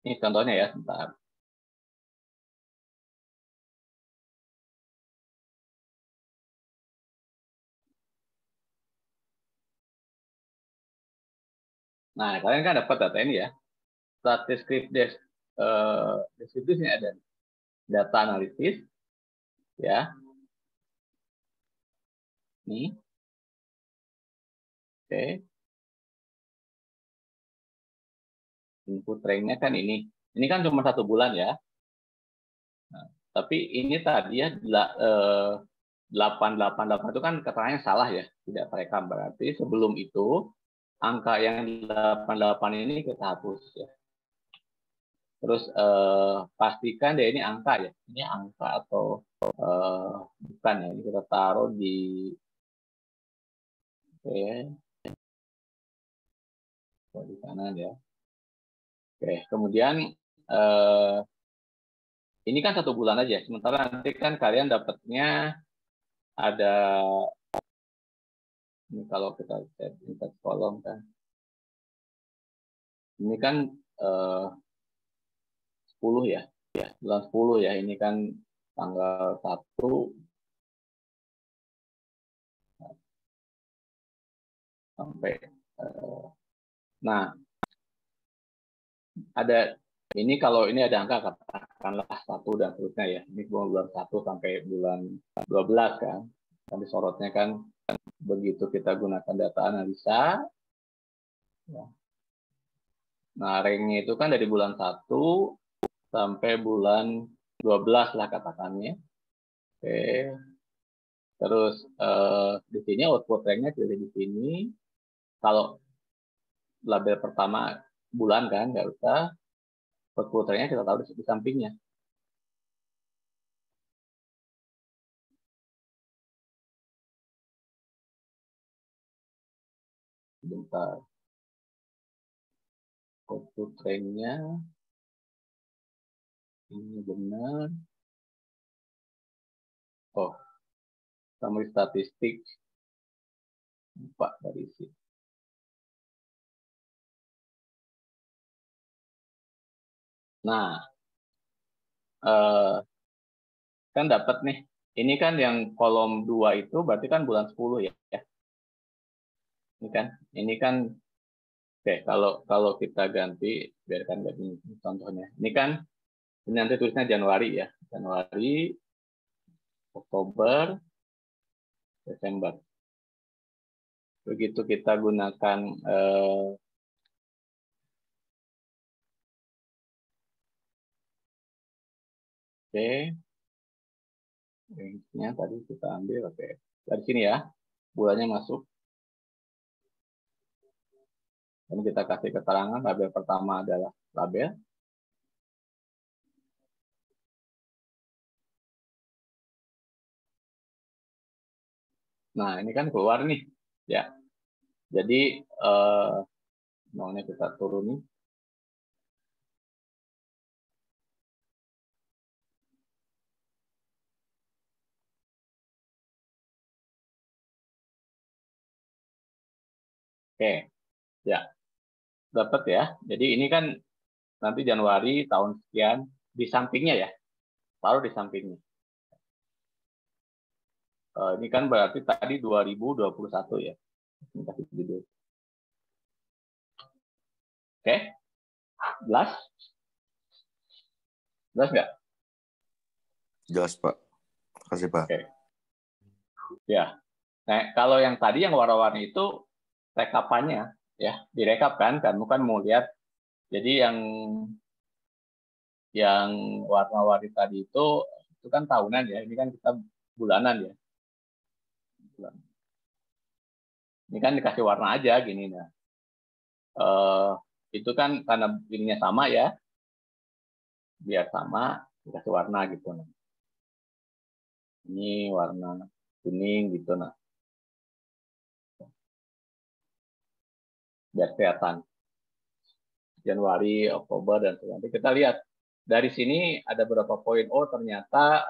Ini contohnya ya, sebentar. Nah, kalian kan dapat data ini ya. Deskriptifnya ada. Data analisis. Ya. Nih. Oke. Input range-nya kan ini. Ini kan cuma 1 bulan ya. Nah, tapi ini tadi ya 888 itu kan keterangannya salah ya, tidak terekam. Berarti sebelum itu angka yang 88 ini kita hapus ya. Terus pastikan deh ini angka ya. Ini angka atau bukan ya. Ini kita taruh di di kanan ya. Oke, kemudian ini kan 1 bulan aja. Sementara nanti kan kalian dapatnya ada, ini kalau kita set insert kolom kan. Ini kan 10 ya. Bulan 10 ya. Ini kan tanggal 1 sampai nah, ada ini kalau ini ada angka katakanlah 1 dan seterusnya ya. Ini bulan 1 sampai bulan 12 kan. Nanti sorotnya kan begitu kita gunakan data analisa. Ya. Nah, ranknya itu kan dari bulan 1 sampai bulan 12 lah katakannya. Oke. Terus di sini output ranknya pilih di sini. Kalau label pertama bulan kan, nggak usah. Output ranknya kita tahu di sampingnya. Bentar. Output ranknya ini benar. Oh, summary statistik. Lupa dari sini. Nah, kan dapat nih. Ini kan yang kolom 2 itu berarti kan bulan 10 ya. Ini kan oke, kalau kita ganti biarkan ganti contohnya. Ini kan ini nanti tulisnya Januari ya. Januari, Oktober, Desember. Begitu kita gunakan oke. Range-nya tadi kita ambil oke. Dari sini ya. Bulannya masuk. Dan kita kasih keterangan label pertama adalah label. Nah, ini kan keluar nih. Ya. Jadi maunya kita turuni. Oke. Ya. Dapat ya. Jadi ini kan nanti Januari tahun sekian di sampingnya ya. Taruh di sampingnya. Ini kan berarti tadi 2021 ya. Ini kasih judul. Oke. Jelas? Jelas nggak? Jelas, Pak. Terima kasih, Pak. Oke. Ya. Nah, kalau yang tadi yang warna-warni itu rekapannya ya, direkap kan bukan mau lihat. Jadi yang warna-warni tadi itu kan tahunan ya. Ini kan kita bulanan ya. Ini kan dikasih warna aja gini nah. Itu kan karena ininya sama ya. Biar sama dikasih warna gitu nah. Ini warna kuning gitu nah. Biar kelihatan. Januari, Oktober dan nanti kita lihat dari sini ada beberapa poin. Oh, ternyata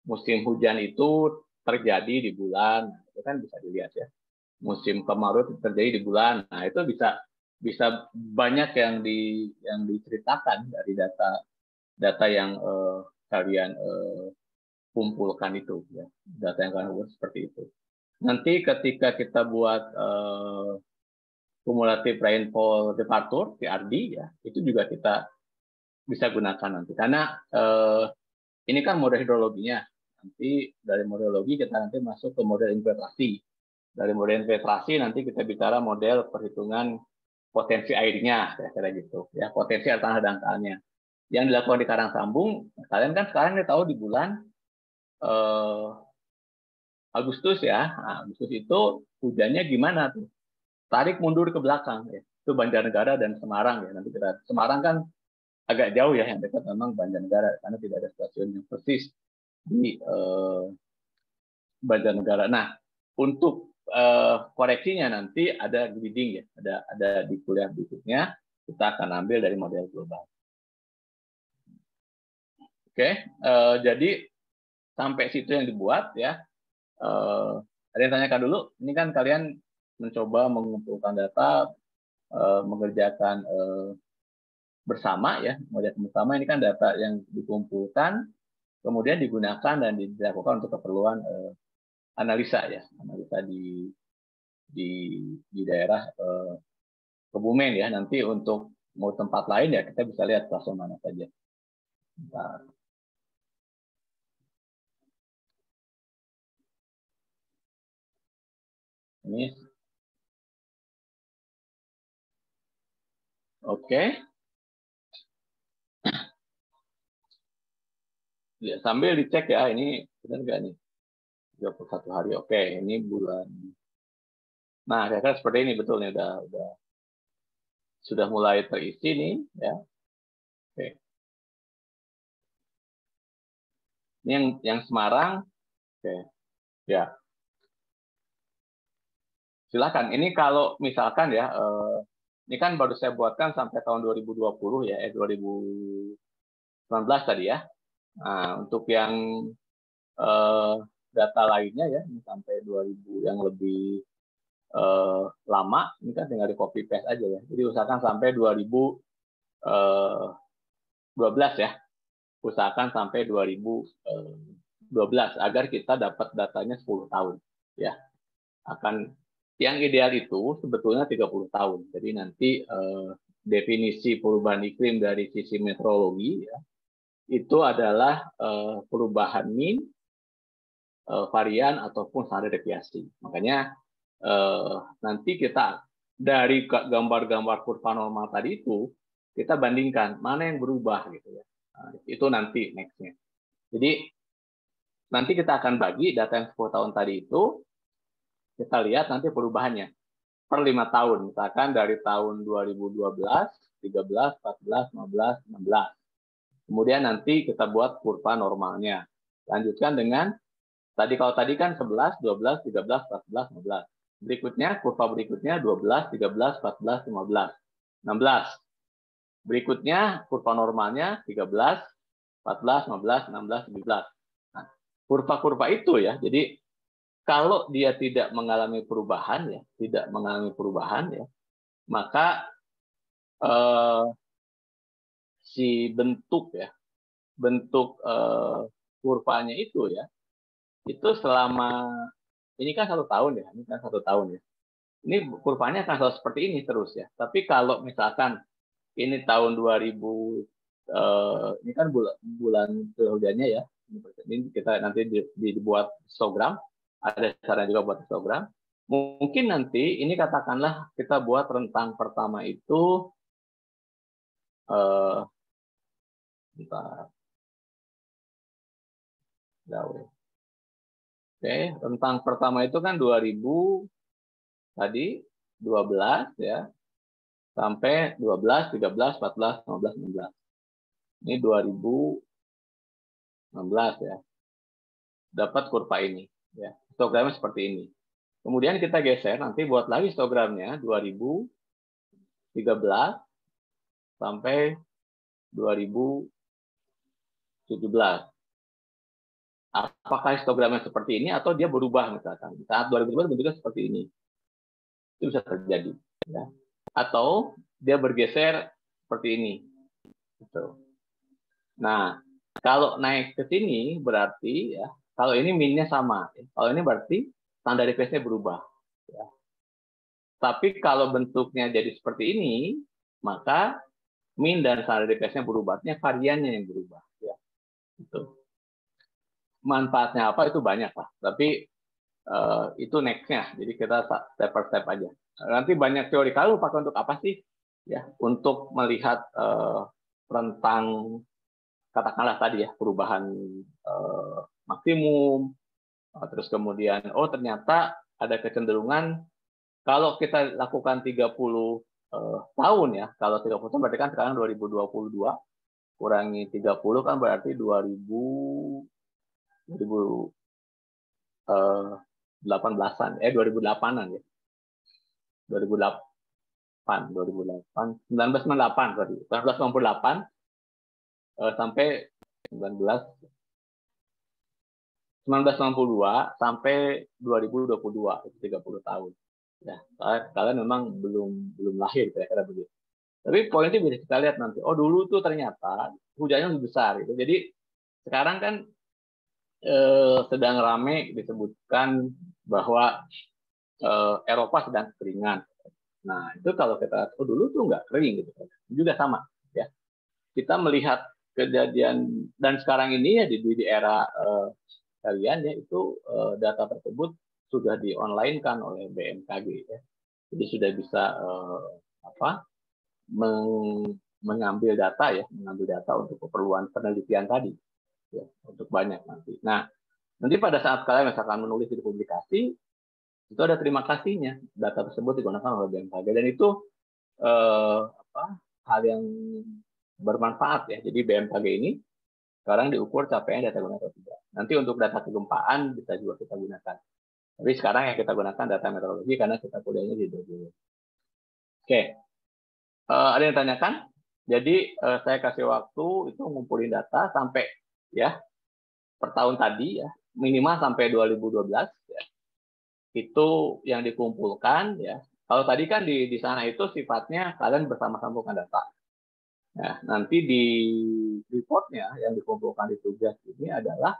musim hujan itu terjadi di bulan, itu kan bisa dilihat ya. Musim kemarau itu terjadi di bulan. Nah, itu bisa banyak yang diceritakan dari data yang kalian kumpulkan itu ya. Data yang kalian buat seperti itu. Nanti ketika kita buat cumulative rainfall departure (CRD) ya, itu juga kita bisa gunakan nanti karena ini kan model hidrologinya. Nanti dari modelogi kita nanti masuk ke model infiltrasi. Dari model infiltrasi nanti kita bicara model perhitungan potensi airnya, kira-kira gitu. Ya, potensi air tanah dangkalnya. Yang dilakukan di Karang Sambung, kalian kan sekarang tahu di bulan Agustus ya. Nah, Agustus itu hujannya gimana tuh? Tarik mundur ke belakang ya. Itu Banjarnegara dan Semarang ya. Nanti kita Semarang kan agak jauh ya, yang dekat memang Banjarnegara karena tidak ada stasiun yang persis di Banjarnegara. Nah, untuk koreksinya nanti ada grading ya, ada di kuliah berikutnya kita akan ambil dari model global. Oke, jadi sampai situ yang dibuat ya. Ada yang tanyakan dulu. Ini kan kalian mencoba mengumpulkan data, mengerjakan bersama ya, model bersama. Ini kan data yang dikumpulkan, kemudian digunakan dan dilakukan untuk keperluan analisa ya, analisa di daerah Kebumen ya. Nanti untuk mau tempat lain ya kita bisa lihat stasiun mana saja. Bentar. Ini oke. Ya, sambil dicek ya, ini benar nggak nih? 21 hari. Oke, ini bulan. Nah, kira-kira seperti ini betul nih, sudah mulai terisi nih ya. Oke. Ini yang Semarang. Oke. Ya. Silakan. Ini kalau misalkan ya, ini kan baru saya buatkan sampai tahun 2020 ya, 2019 tadi ya. Nah, untuk yang data lainnya ya, ini sampai 2000 yang lebih lama, ini kan tinggal di copy paste aja ya. Jadi usahakan sampai 2012 ya. Usahakan sampai 2012 agar kita dapat datanya 10 tahun ya. Akan yang ideal itu sebetulnya 30 tahun. Jadi nanti definisi perubahan iklim dari sisi meteorologi ya, itu adalah perubahan mean, varian ataupun standar deviasi. Makanya nanti kita dari gambar-gambar kurva normal tadi itu kita bandingkan mana yang berubah gitu ya. Nah, itu nanti next-nya. Jadi nanti kita akan bagi data yang 10 tahun tadi itu, kita lihat nanti perubahannya per 5 tahun. Misalkan dari tahun 2012, 13, 14, 15, 16. Kemudian nanti kita buat kurva normalnya. Lanjutkan dengan kalau tadi kan 11, 12, 13, 14, 15. Berikutnya kurva berikutnya 12, 13, 14, 15, 16. Berikutnya kurva normalnya 13, 14, 15, 16, 17. Nah, kurva-kurva itu ya. Jadi kalau dia tidak mengalami perubahan ya, maka si bentuk kurvanya itu ya, itu selama ini kan 1 tahun ya, Ini kurvanya akan selalu seperti ini terus ya. Tapi kalau misalkan ini tahun 2000, ini kan bulan hujannya ya. Ini kita nanti dibuat histogram, ada cara juga buat histogram. Mungkin nanti ini katakanlah kita buat rentang pertama itu Oke, rentang pertama itu kan 2000 tadi 12 ya. Sampai 12, 13, 14, 15, 16. Ini 2016 ya. Dapat kurva ini ya. Histogramnya seperti ini. Kemudian kita geser nanti buat lagi histogramnya 2013 sampai 2017. Apakah histogramnya seperti ini atau dia berubah misalkan. Saat 2017 bentuknya seperti ini. Itu bisa terjadi ya. Atau dia bergeser seperti ini. Gitu. Nah, kalau naik ke sini berarti ya, kalau ini min-nya sama. Kalau ini berarti standar deviasinya berubah. Ya. Tapi kalau bentuknya jadi seperti ini, maka min dan standar deviasinya berubah. Artinya variannya yang berubah. Ya. Gitu. Manfaatnya apa itu banyak lah. Tapi itu next-nya. Jadi kita step per step aja. Nanti banyak teori kalau pakai untuk apa sih? Ya, untuk melihat rentang katakanlah tadi ya perubahan maksimum, terus kemudian ternyata ada kecenderungan kalau kita lakukan 30 tahun ya, kalau 30 tahun berarti kan sekarang 2022, kurangi 30 kan berarti 2018-an, 2008-an ya. 1998 berarti. 1998 sampai 1992 sampai 2022, itu 30 tahun. Ya, kalian memang belum lahir kira-kira begitu. Tapi poinnya bisa kita lihat nanti. Oh, dulu tuh ternyata hujannya lebih besar gitu. Jadi sekarang kan sedang ramai disebutkan bahwa Eropa sedang kekeringan. Nah, itu kalau kita dulu tuh nggak kering gitu. Juga sama ya. Kita melihat kejadian dan sekarang ini ya di era kalian ya itu data tersebut sudah di-online-kan oleh BMKG ya. Jadi sudah bisa mengambil data untuk keperluan penelitian tadi ya, untuk banyak nanti. Nah, nanti pada saat kalian misalkan menulis di publikasi itu ada terima kasihnya, data tersebut digunakan oleh BMKG dan itu hal yang bermanfaat ya. Jadi BMKG ini sekarang diukur capaian data guna atau tidak. Nanti untuk data kegempaan bisa juga kita gunakan. Tapi sekarang yang kita gunakan data meteorologi karena kita kuliahnya di dulu. Oke. Ada yang tanyakan? Jadi saya kasih waktu itu ngumpulin data sampai ya per tahun tadi ya minimal sampai 2012 ya. Itu yang dikumpulkan ya. Kalau tadi kan di sana itu sifatnya kalian bersama-sama bukan data. Nah, nanti di reportnya yang dikumpulkan di tugas ini adalah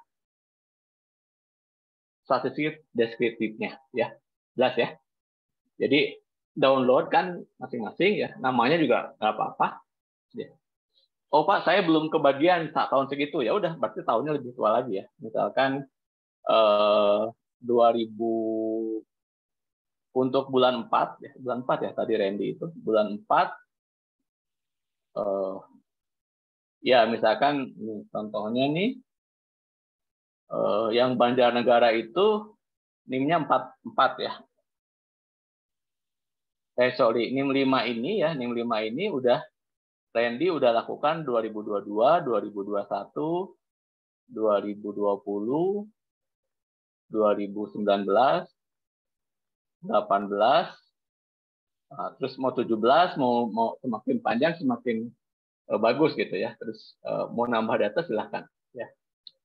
statistik deskriptifnya ya. Jelas ya. Jadi download kan masing-masing ya, namanya juga nggak apa-apa. Oh Pak, saya belum kebagian tahun segitu, ya udah berarti tahunnya lebih tua lagi ya. Misalkan 2000 untuk bulan 4 ya, bulan 4 ya tadi Randy itu bulan 4 ya misalkan contohnya nih yang Banjarnegara itu NIM-nya 44 ya. NIM 5 ini ya, NIM 5 ini udah Randy udah lakukan 2022, 2021, 2020, 2019, 18, terus mau 17, mau semakin panjang semakin bagus gitu ya. Terus mau nambah data silahkan ya.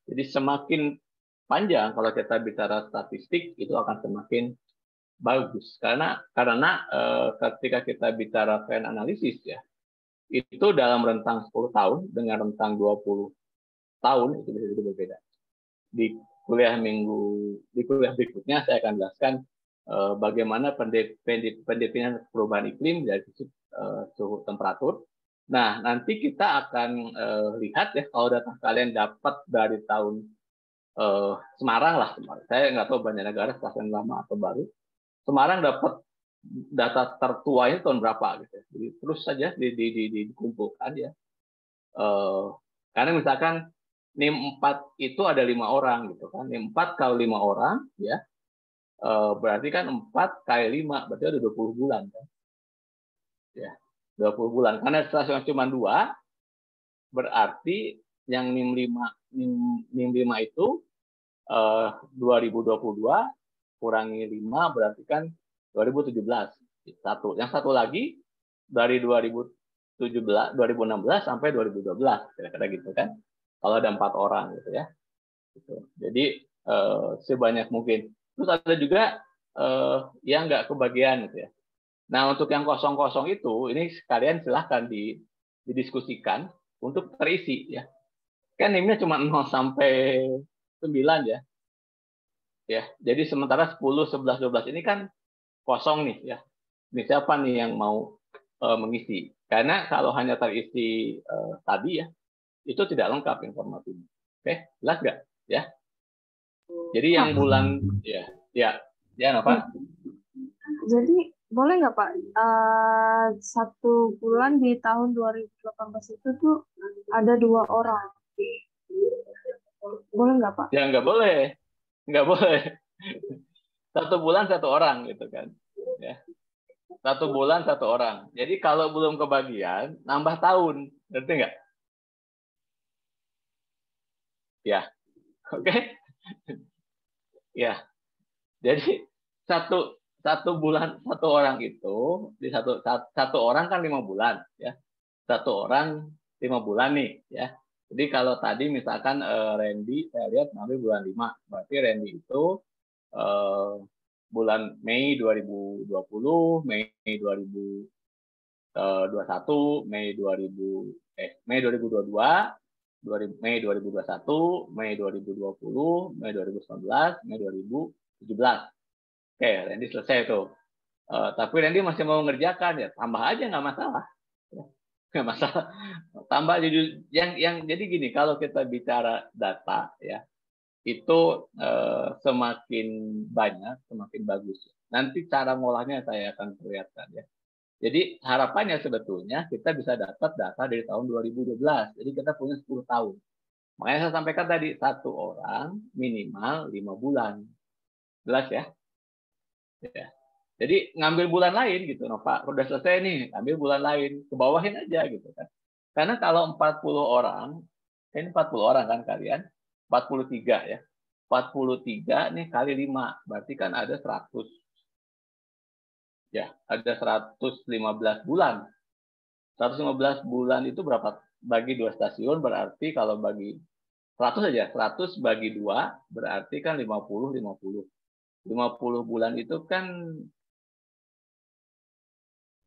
Jadi semakin panjang kalau kita bicara statistik itu akan semakin bagus karena ketika kita bicara trend analisis ya itu dalam rentang 10 tahun dengan rentang 20 tahun itu bisa berbeda. Di kuliah berikutnya saya akan jelaskan bagaimana pendefinian perubahan iklim dari suhu temperatur. Nah, nanti kita akan lihat ya kalau data kalian dapat dari tahun Semarang lah. Saya nggak tahu Banjarnegara stasiun lama atau baru. Semarang dapat data tertuanya tahun berapa gitu. Jadi terus saja dikumpulkan ya. Karena misalkan NIM 4 itu ada 5 orang gitu kan. NIM 4 kali 5 orang ya. Berarti kan 4 kali 5 berarti ada 20 bulan kan. Ya, 20 bulan. Karena stasiun cuma 2 berarti yang NIM 5 itu 2022 kurangi 5 berarti kan 2017. Yang satu lagi dari 2016 sampai 2012 kira-kira gitu kan. Kalau ada 4 orang gitu ya. Gitu. Jadi sebanyak mungkin. Terus ada juga yang nggak kebagian gitu ya. Nah, untuk yang kosong-kosong itu ini sekalian silahkan didiskusikan untuk terisi ya. Kan NIM-nya cuma 0 sampai 9 ya. Ya, jadi sementara 10, 11, 12 ini kan kosong nih ya. Ini siapa nih yang mau mengisi? Karena kalau hanya terisi tadi ya, itu tidak lengkap informasinya. Oke, jelas nggak? Ya. Jadi yang bulan ya apa? Jadi boleh nggak Pak? 1 bulan di tahun 2018 itu tuh ada 2 orang. Boleh nggak Pak? Ya nggak boleh. Nggak boleh. 1 bulan 1 orang gitu kan. Ya. 1 bulan 1 orang. Jadi kalau belum kebagian, nambah tahun. Ngerti nggak? Ya, oke. Ya, jadi satu bulan satu orang itu di satu orang kan 5 bulan, ya. Satu orang 5 bulan nih, ya. Jadi kalau tadi misalkan Randy saya lihat ngambil bulan 5, berarti Randy itu bulan Mei 2020, Mei 2021, Mei 2022, Mei 2021, Mei 2020, Mei 2019, Mei 2017. Oke, Randy selesai tuh. Tapi Randy masih mau mengerjakan, ya tambah aja, nggak masalah. Nggak masalah. Tambah jadi gini, kalau kita bicara data, ya itu semakin banyak, semakin bagus. Nanti cara ngolahnya saya akan perlihatkan, ya. Jadi harapannya sebetulnya kita bisa dapat data dari tahun 2012. Jadi kita punya 10 tahun. Makanya saya sampaikan tadi, satu orang minimal 5 bulan. Jelas ya? Ya. Jadi ngambil bulan lain gitu, no, Pak. Udah selesai nih, ambil bulan lain, ke bawahin aja gitu kan. Karena kalau 40 orang, ini 40 orang kan kalian, 43 ya. 43 nih kali 5, berarti kan ada 100. Ya, ada 115 bulan. 115 bulan itu berapa? Bagi 2 stasiun berarti kalau bagi 100 aja, 100 bagi 2 berarti kan 50, 50. 50 bulan itu kan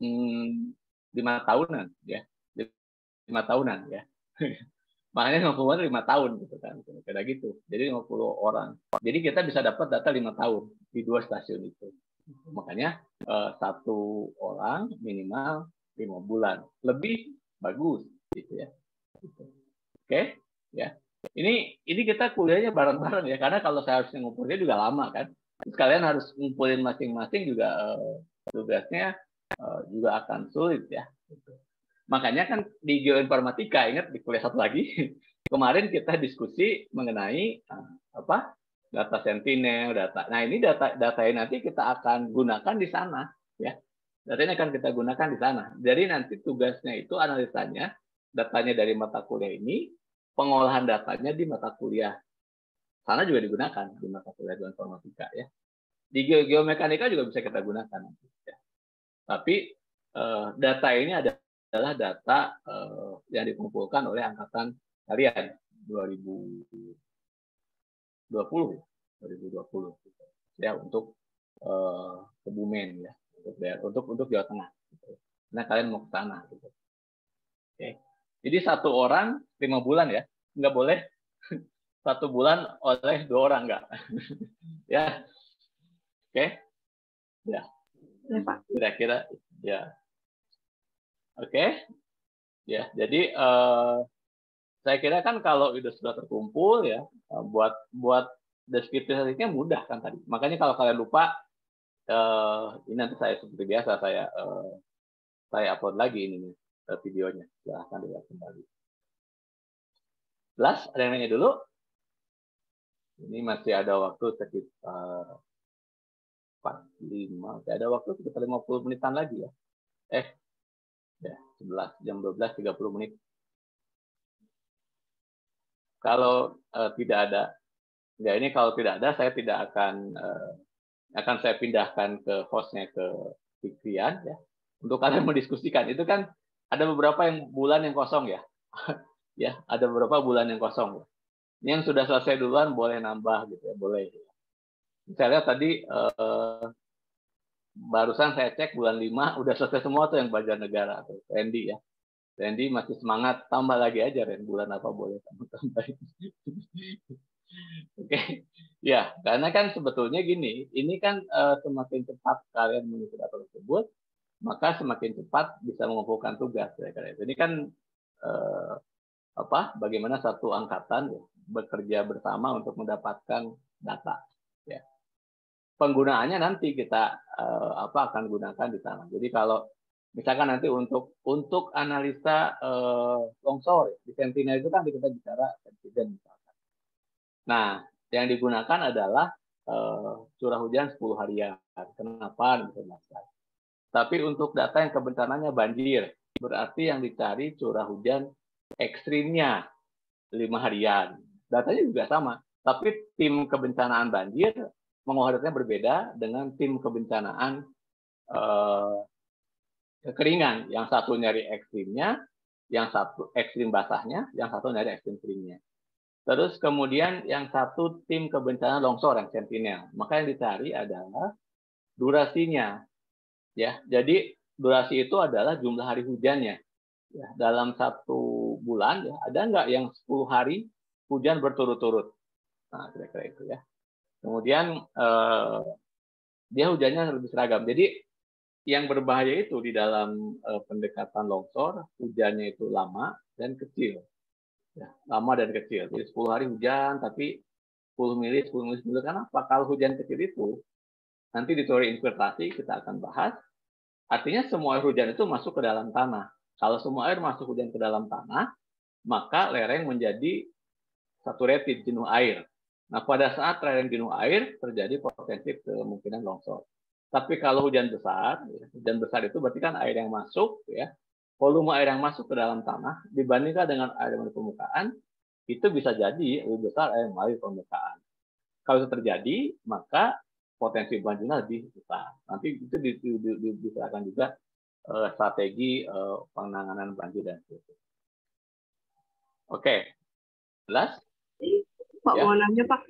5 tahunan ya. 5 tahunan ya. Makanya 50 bulan 5 tahun gitu kan. Kira gitu. Jadi 50 orang. Jadi kita bisa dapat data 5 tahun di 2 stasiun itu. Makanya satu orang minimal 5 bulan. Lebih bagus gitu ya. Oke, ya. Ini kita kuliahnya bareng-bareng ya, karena kalau saya harus ngumpulnya juga lama kan. Terus kalian harus ngumpulin masing-masing juga tugasnya juga akan sulit ya. Makanya kan di geoinformatika, ingat di kuliah satu lagi, kemarin kita diskusi mengenai data Sentinel, data. Nah ini data ini nanti kita akan gunakan di sana ya. Data ini akan kita gunakan di sana. Jadi nanti tugasnya itu analisanya, datanya dari mata kuliah ini, pengolahan datanya di mata kuliah sana juga digunakan di mata kuliah geoinformatika ya. Di geomekanika juga bisa kita gunakan. Ya. Tapi data ini adalah data yang dikumpulkan oleh angkatan kalian 2020 ya, untuk Kebumen ya, untuk Jawa Tengah. Nah kalian mau ke sana. Gitu. Oke. Jadi satu orang 5 bulan ya, nggak boleh 1 bulan oleh 2 orang nggak. Ya, oke, ya. Ya Pak. Kira-kira ya. Oke, ya. Jadi saya kira kan kalau sudah terkumpul ya, buat deskripsinya mudah kan tadi. Makanya kalau kalian lupa, ini nanti saya seperti biasa saya upload lagi ini videonya. Silahkan dilihat kembali. Jelas? Ada yang nanya dulu? Ini masih ada waktu sekitar 45. Masih ada waktu sekitar 50 menitan lagi ya. Ya, 11 jam 12.30 menit. Kalau tidak ada, ya ini kalau tidak ada, saya tidak akan saya pindahkan ke hostnya ke Fikrian ya, untuk kalian mendiskusikan. Itu kan ada beberapa bulan yang kosong ya. Ya, ada beberapa bulan yang kosong. Yang sudah selesai duluan boleh nambah gitu ya, boleh. Saya lihat tadi barusan saya cek bulan 5 udah selesai semua tuh yang Banjarnegara tuh, Randy ya. Randy masih semangat, tambah lagi aja Ren, bulan apa boleh tambah. Oke. Ya, karena kan sebetulnya gini, ini kan semakin cepat kalian mengisi data tersebut, maka semakin cepat bisa mengumpulkan tugas ya. Ini kan bagaimana satu angkatan ya, bekerja bersama untuk mendapatkan data ya. Penggunaannya nanti kita akan gunakan di sana. Jadi kalau misalkan nanti untuk analisa longsor di Sentinel itu kan kita bicara Sentinel misalkan. Nah, yang digunakan adalah curah hujan 10 harian. Kenapa? Tapi untuk data yang kebencananya banjir, berarti yang dicari curah hujan ekstrimnya 5 harian. datanya juga sama. Tapi tim kebencanaan banjir mengolah datanya berbeda dengan tim kebencanaan kekeringan. Yang satu nyari ekstrimnya, yang satu ekstrim basahnya, yang satu nyari ekstrim keringnya. Terus kemudian yang satu tim kebencanaan longsor yang sentinel. Maka yang dicari adalah durasinya. Ya, jadi durasi itu adalah jumlah hari hujannya. Ya, dalam 1 bulan ya, ada nggak yang 10 hari hujan berturut-turut? Nah, kira-kira itu ya. Kemudian dia hujannya lebih seragam. Jadi yang berbahaya itu di dalam pendekatan longsor, hujannya itu lama dan kecil. Ya, lama dan kecil. Jadi 10 hari hujan, tapi 10 mili. Kenapa? Kalau hujan kecil itu, nanti di teori infiltrasi kita akan bahas, artinya semua air hujan itu masuk ke dalam tanah. Kalau semua air masuk hujan ke dalam tanah, maka lereng menjadi saturated, jenuh air. Nah, pada saat lereng jenuh air, terjadi potensi kemungkinan longsor. Tapi kalau hujan besar itu berarti kan air yang masuk, ya, volume air yang masuk ke dalam tanah dibandingkan dengan air yang di permukaan, itu bisa jadi lebih besar air yang mengalir permukaan. Kalau itu terjadi, maka potensi banjirnya lebih besar. Nanti itu diserahkan juga strategi penanganan banjir dan sebagainya. Oke, jelas? Pak, Ya. mau nanya Pak,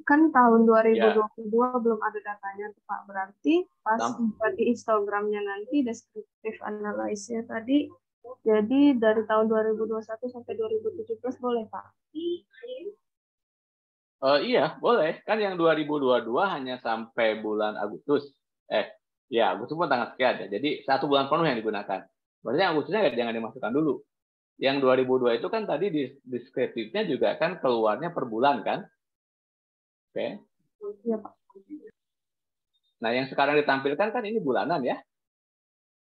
kan tahun 2022 belum ada datanya tuh Pak. Berarti pas di Instagramnya nanti descriptive analysis tadi, jadi dari tahun 2021 sampai 2017 boleh Pak? Iya, boleh. Kan yang 2022 hanya sampai bulan Agustus. Ya, Agustus pun tanggal sekian ya. Jadi 1 bulan penuh yang digunakan. Berarti yang Agustusnya jangan dimasukkan dulu. Yang 2002 itu kan tadi deskriptifnya juga kan keluarnya per bulan kan? Oke. Iya, Pak. Nah, yang sekarang ditampilkan kan ini bulanan ya.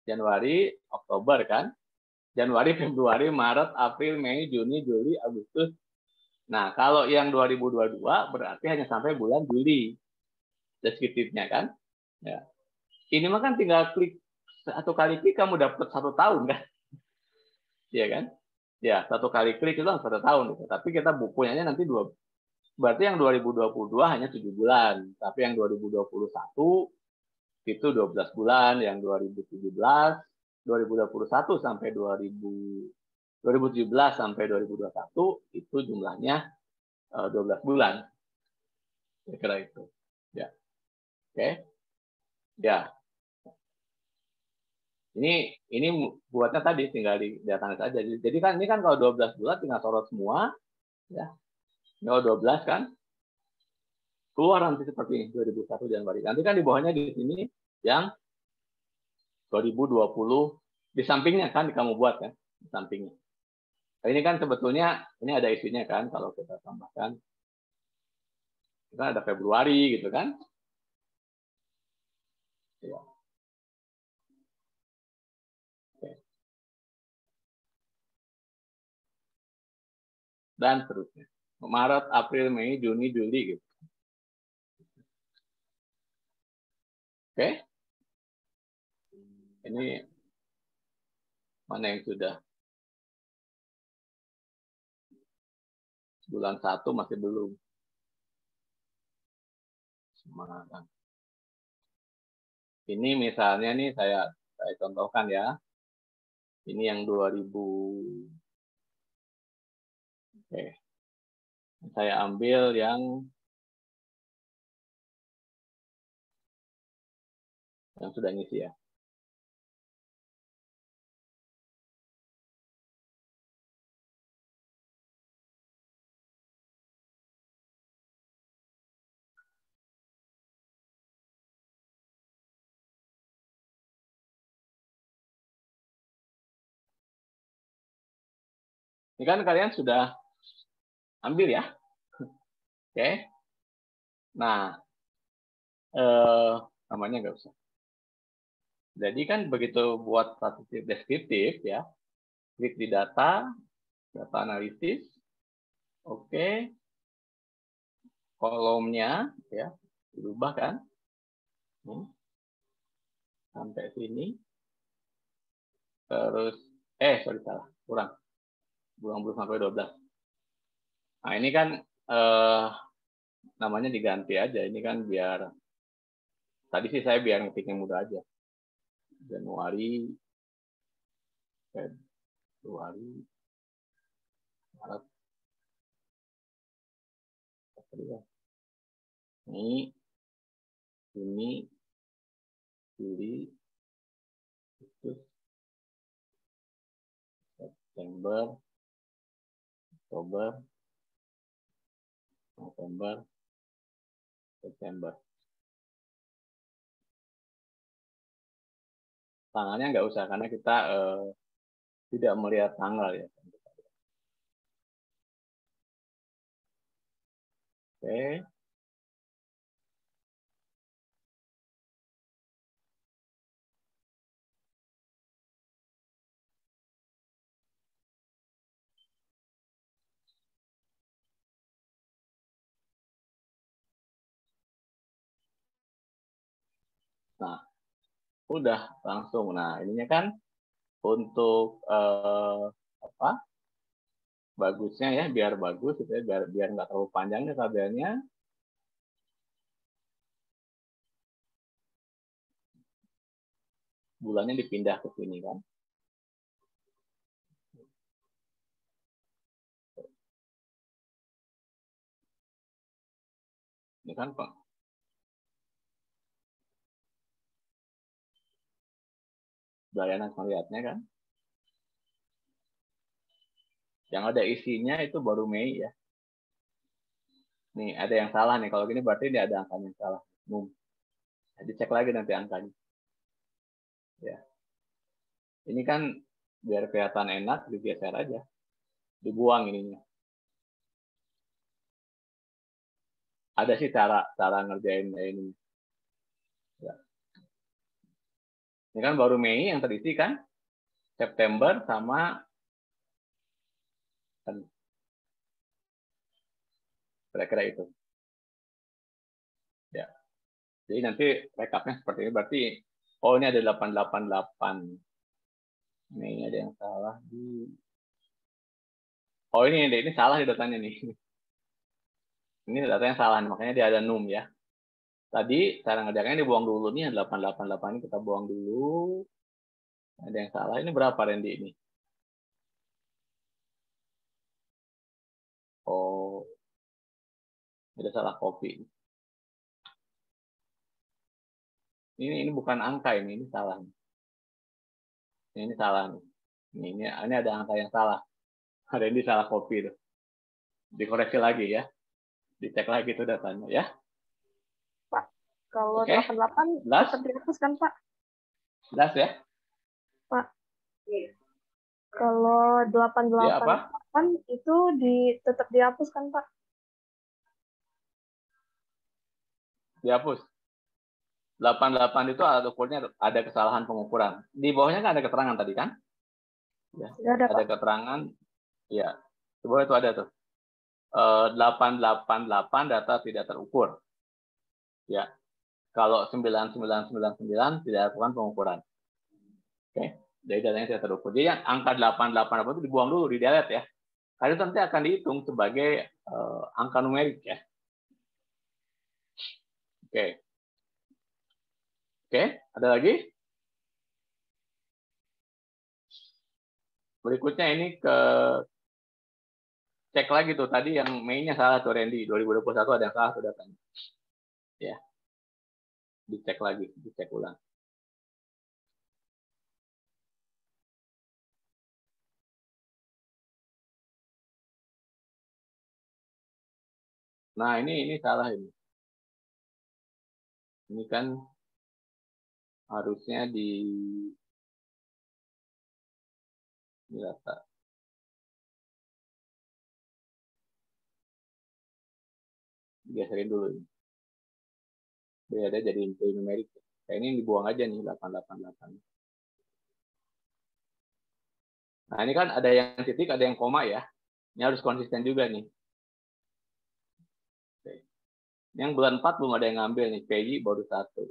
Januari, Oktober kan? Januari, Februari, Maret, April, Mei, Juni, Juli, Agustus. Nah, kalau yang 2022 berarti hanya sampai bulan Juli. Deskriptifnya kan? Ya. Ini mah kan tinggal klik 1 kali klik kamu dapat 1 tahun kan? Iya kan? Ya, 1 kali klik itu 1 tahun. Gitu. Tapi kita punyanya nanti berarti yang 2022 hanya 7 bulan. Tapi yang 2021 itu 12 bulan. Yang 2017, 2021 sampai 2017 sampai 2021 itu jumlahnya 12 bulan. Kira-kira itu. Ya. Oke. Ya. Ini buatnya tadi tinggal didatangi saja. Jadi kan ini kan kalau 12 bulan tinggal sorot semua, ya. Kalau 12 kan keluar nanti seperti ini 2001 Januari. Nanti kan di bawahnya di sini yang 2020 di sampingnya kan kamu buat kan di sampingnya. Nah, ini kan sebetulnya ini ada isunya kan kalau kita tambahkan. Kita ada Februari gitu kan. Ya. Dan seterusnya. Maret, April, Mei, Juni, Juli gitu. Oke. Ini mana yang sudah? Bulan 1 masih belum. Semangat. Ini misalnya nih saya contohkan ya. Ini yang 2000. Oke. Saya ambil yang sudah ngisi ya. Ini kan kalian sudah ambil ya. Oke. Nah, namanya nggak usah. Jadi kan begitu buat statistik deskriptif ya, klik di data analisis, oke, kolomnya ya dirubah kan, sampai sini, terus sorry salah, kurang, belum sampai 12. Nah ini kan namanya diganti aja. Ini kan biar, tadi sih saya biar ngetiknya mudah aja. Januari, Februari, Maret, April, Mei, Juni, Juli, Agustus, September, Oktober, November, Desember. Tanggalnya nggak usah karena kita tidak melihat tanggal ya. Oke. Nah, udah langsung. Nah, ininya kan untuk apa? Bagusnya ya, biar bagus gitu ya, biar nggak terlalu panjangnya tabelnya. Bulannya dipindah ke sini kan. Ini kan Pak. Bayangan melihatnya kan. Yang ada isinya itu baru Mei ya. Nih, ada yang salah nih. Kalau gini berarti ini ada angkanya yang salah. Dicek lagi nanti angkanya. Ya. Ini kan biar kelihatan enak, digeser aja. Dibuang ininya. Ada sih cara ngerjain ini. Ya. Ini kan baru Mei yang terisi kan. September sama kira-kira itu. Ya. Jadi nanti rekapnya seperti ini. Berarti, oh ini ada 888. Mei ada yang salah di. Oh ini salah di datanya nih. Ini datanya salah, makanya dia ada num ya. Tadi cara ngerjakannya dibuang dulu nih, 888 ini kita buang dulu. Ada yang salah. Ini berapa Randy ini? Oh, ada salah copy. Ini bukan angka ini salah. Ini salah nih. Ini ada angka yang salah. Ada ini salah copy tuh. Dikoreksi lagi ya. Dicek lagi tuh datanya ya. Pak, kalau 88 tetap dihapus kan Pak? Jelas ya? Pak, kalau 888 itu tetap dihapus kan Pak? Dihapus. 88 itu alat ukurnya ada kesalahan pengukuran. Di bawahnya kan ada keterangan tadi kan? Ya. Ada keterangan. Ya. Di bawah itu ada tuh. 888 data tidak terukur. Ya. Kalau 9999 tidak lakukan pengukuran. Oke. Jadi datanya tidak terukur. Jadi yang angka 888 itu dibuang dulu, di delete ya. Karena itu nanti akan dihitung sebagai angka numerik ya. Oke. Oke, ada lagi? Berikutnya ini ke cek lagi tuh tadi yang Mei-nya salah tuh Randy, 2021 ada yang salah tuh datanya. Ya. Dicek lagi, dicek ulang. Nah, ini salah ini. Ini kan harusnya di data. Geserin dulu ini. Biar ada jadi info numerik. Kayak ini dibuang aja nih 888. Nah, ini kan ada yang titik, ada yang koma ya. Ini harus konsisten juga nih. Oke. Yang bulan 4 belum ada yang ngambil nih. PJ baru 1.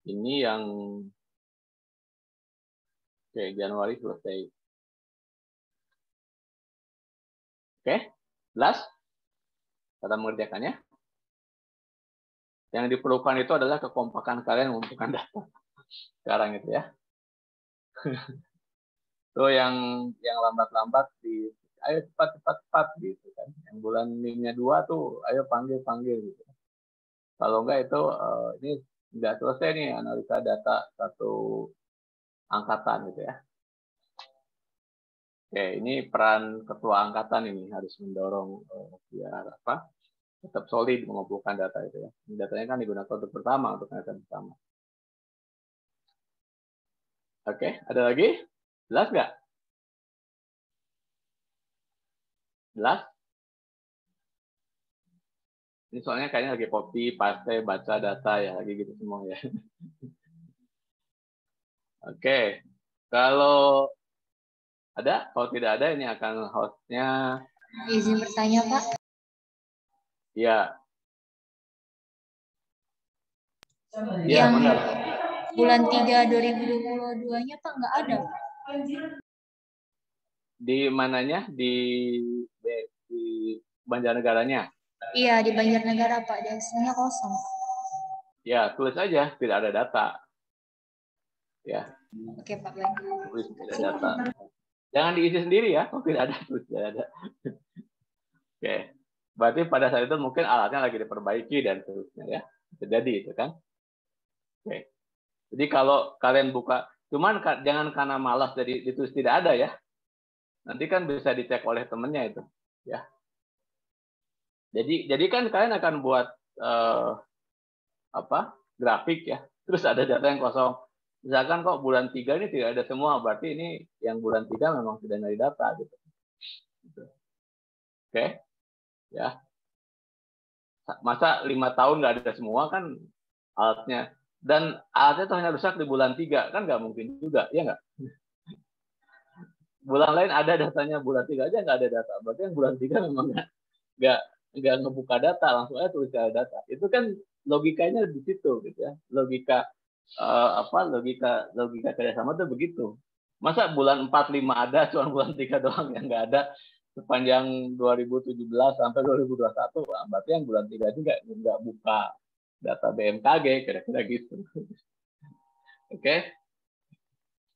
Ini yang Oke, Januari selesai. Oke, jelas? Kata mengerjakannya. Yang diperlukan itu adalah kekompakan kalian mengumpulkan data. Sekarang itu ya. Tuh yang lambat-lambat ayo cepat gitu kan. Yang bulan NIM-nya 2 tuh ayo panggil gitu. Kalau enggak itu ini enggak selesai nih analisa data satu angkatan gitu ya. Oke, ini peran ketua angkatan ini harus mendorong biar tetap solid mengumpulkan data itu ya. Datanya kan digunakan untuk pertama, untuk kenaikan pertama. Oke, ada lagi? Jelas nggak? Jelas? Ini soalnya kayaknya lagi copy, paste, baca data ya, lagi gitu semua ya. Oke, kalau tidak ada ini akan hostnya. Izin bertanya, Pak. Ya. Yang bulan 3 2022-nya Pak nggak ada. Di mananya? Di Banjarnegaranya? Iya, di Banjarnegara Pak. Desanya kosong. Ya, tulis aja tidak ada data. Ya. Oke Pak, baik. Tulis tidak ada data. Jangan diisi sendiri ya, kalau tidak ada tulis tidak ada. Oke. Berarti pada saat itu mungkin alatnya lagi diperbaiki dan seterusnya ya. Terjadi itu kan. Oke. Jadi kalau kalian buka, cuman jangan karena malas jadi ditulis tidak ada ya. Nanti kan bisa dicek oleh temennya itu, ya. Jadi kan kalian akan buat grafik ya. Terus ada data yang kosong. Misalkan kok bulan 3 ini tidak ada semua, berarti ini yang bulan 3 memang tidak dari data gitu. Oke. Ya. Masa 5 tahun nggak ada semua kan alatnya. Dan alatnya itu hanya rusak di bulan 3, kan nggak mungkin juga, ya nggak? Bulan lain ada datanya, bulan 3 aja nggak ada data. Berarti yang bulan 3 memang nggak ngebuka data, langsung aja tulis data. Itu kan logikanya di situ gitu ya. Logika logika kerjasama itu begitu. Masa bulan 4, 5 ada, cuma bulan 3 doang yang nggak ada sepanjang 2017 sampai 2021. Berarti yang bulan 3 juga nggak buka data BMKG, kira-kira gitu. Oke.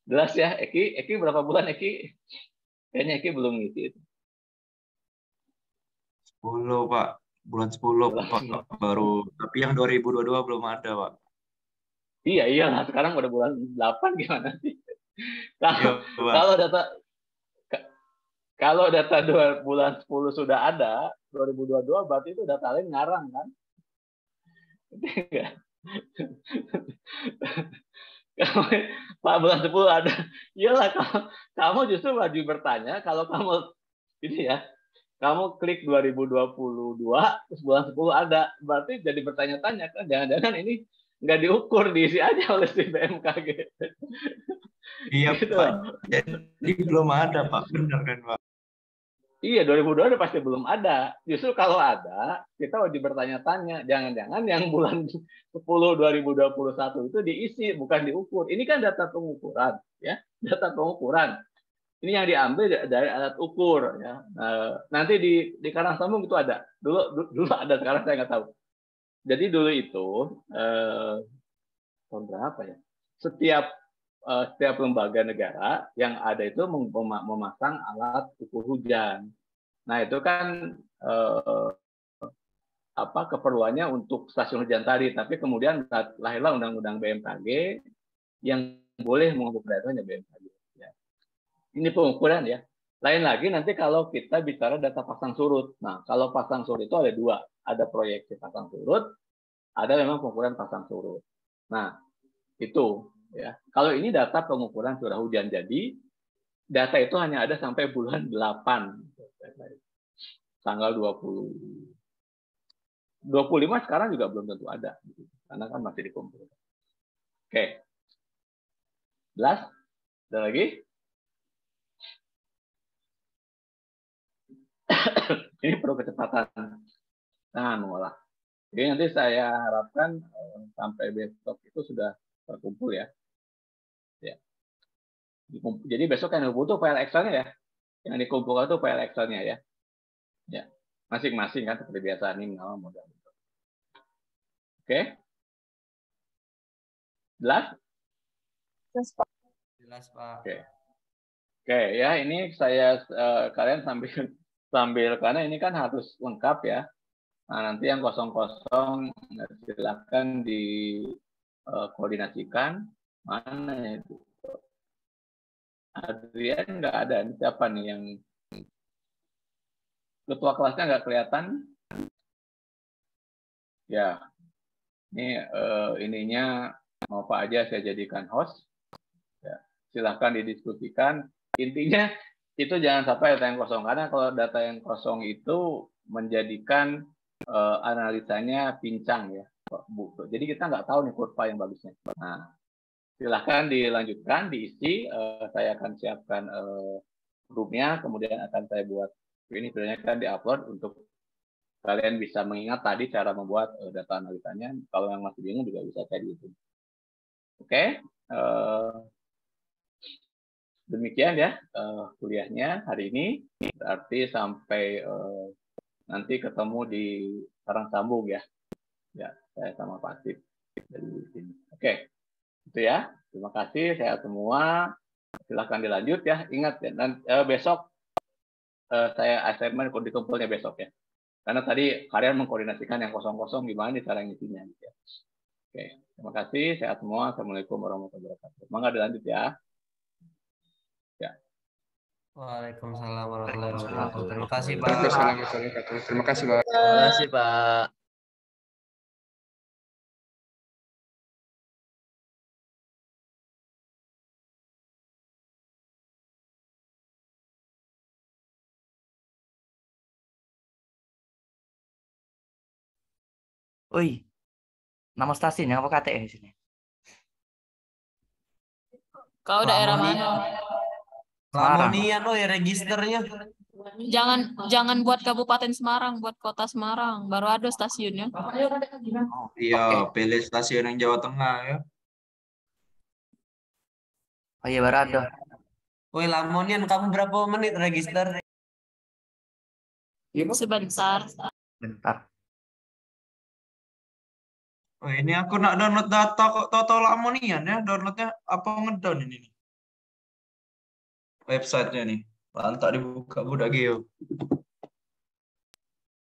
Jelas ya, Eki berapa bulan Eki? Kayaknya Eki belum ngisi itu. 10 Pak, bulan 10 Pak baru. Tapi yang 2022 belum ada Pak. Iya lah, sekarang udah bulan 8 gimana sih? Kalau data 2 bulan 10 sudah ada, 2022 berarti itu data lain ngarang kan? Pak bulan 10 ada. Iyalah, kamu justru wajib bertanya kalau kamu ini ya. Kamu klik 2022 terus bulan 10 ada. Berarti jadi bertanya-tanya kan, jangan-jangan ini nggak diukur, diisi aja oleh si BMKG. Iya gitu. Pak. Jadi belum ada Pak, benar kan Pak? Iya, 2022 pasti belum ada. Justru kalau ada, kita wajib bertanya-tanya. Jangan-jangan yang bulan 10 2021 itu diisi, bukan diukur. Ini kan data pengukuran, ya, data pengukuran. Ini yang diambil dari alat ukur, ya. Nanti di Karangsambung itu ada. Dulu ada, sekarang saya nggak tahu. Jadi dulu itu tahun berapa ya? Setiap lembaga negara yang ada itu memasang alat ukur hujan. Nah itu kan keperluannya untuk stasiun hujan tadi, tapi kemudian lahirlah undang-undang BMKG yang boleh mengukur datanya BMKG. Ya. Ini pengukuran ya. Lain lagi nanti kalau kita bicara data pasang surut. Nah kalau pasang surut itu ada dua, ada proyeksi pasang surut, ada memang pengukuran pasang surut. Nah itu. Ya. Kalau ini data pengukuran curah hujan, jadi data itu hanya ada sampai bulan 8, tanggal 25 sekarang juga belum tentu ada, karena kan masih dikumpulkan. Oke, jelas? Ada lagi? Ini perlu kecepatan tangan mengolah. Jadi nanti saya harapkan sampai besok itu sudah terkumpul ya. Jadi besok yang butuh file Excel-nya ya. Yang dikumpulkan itu file Excel-nya ya. Ya, masing-masing kan seperti biasa nih nama modal. Oke. Jelas? Jelas, Pak. Jelas, Pak. Oke, ya ini saya kalian sambil karena ini kan harus lengkap ya. Nah, nanti yang kosong-kosong silakan dikoordinasikan. Mana itu? Adrian nggak ada. Siapa nih yang ketua kelasnya nggak kelihatan? Ya, ini ininya mau Pak aja saya jadikan host. Ya, silahkan didiskusikan. Intinya itu jangan sampai data yang kosong, karena kalau data yang kosong itu menjadikan analisanya pincang ya. Jadi kita nggak tahu nih kurva yang bagusnya. Nah, silahkan dilanjutkan, diisi. Saya akan siapkan grupnya, kemudian akan saya buat ini sebenarnya kan diupload untuk kalian bisa mengingat tadi cara membuat data analisanya. Kalau yang masih bingung juga bisa cari itu. Oke, demikian ya kuliahnya hari ini. Berarti sampai nanti ketemu di Sarang Sambung ya. Ya, saya sama Pak Asif dari sini. Oke, itu ya. Terima kasih saya semua. Silahkan dilanjut ya. Ingat ya, dan besok saya assignment dikumpulnya besok ya. Karena tadi kalian mengkoordinasikan yang kosong-kosong gimana nih cara ngisinya. Gitu ya. Oke, terima kasih. Sehat semua. Assalamualaikum warahmatullahi wabarakatuh. Semoga dilanjut ya. Ya. Waalaikumsalam warahmatullahi wabarakatuh. Terima kasih, Pak. Terima kasih, Pak. Terima kasih, Pak. Oi, nama stasiunnya apa KTE di sini? Kau daerah mana? Lamonian, oh ya registernya. Jangan buat Kabupaten Semarang, buat Kota Semarang. Baru ada stasiunnya. Oh, iya, pilih stasiun yang Jawa Tengah ya. Oh iya, baru ada. Woi, Lamonian, kamu berapa menit register? Sebentar. Bentar. Oh, ini aku nak download data kok tahu-tahu Lamonian ya. Downloadnya apa ngedown ini nih? Websitenya nih. Lantak dibuka budak Geo.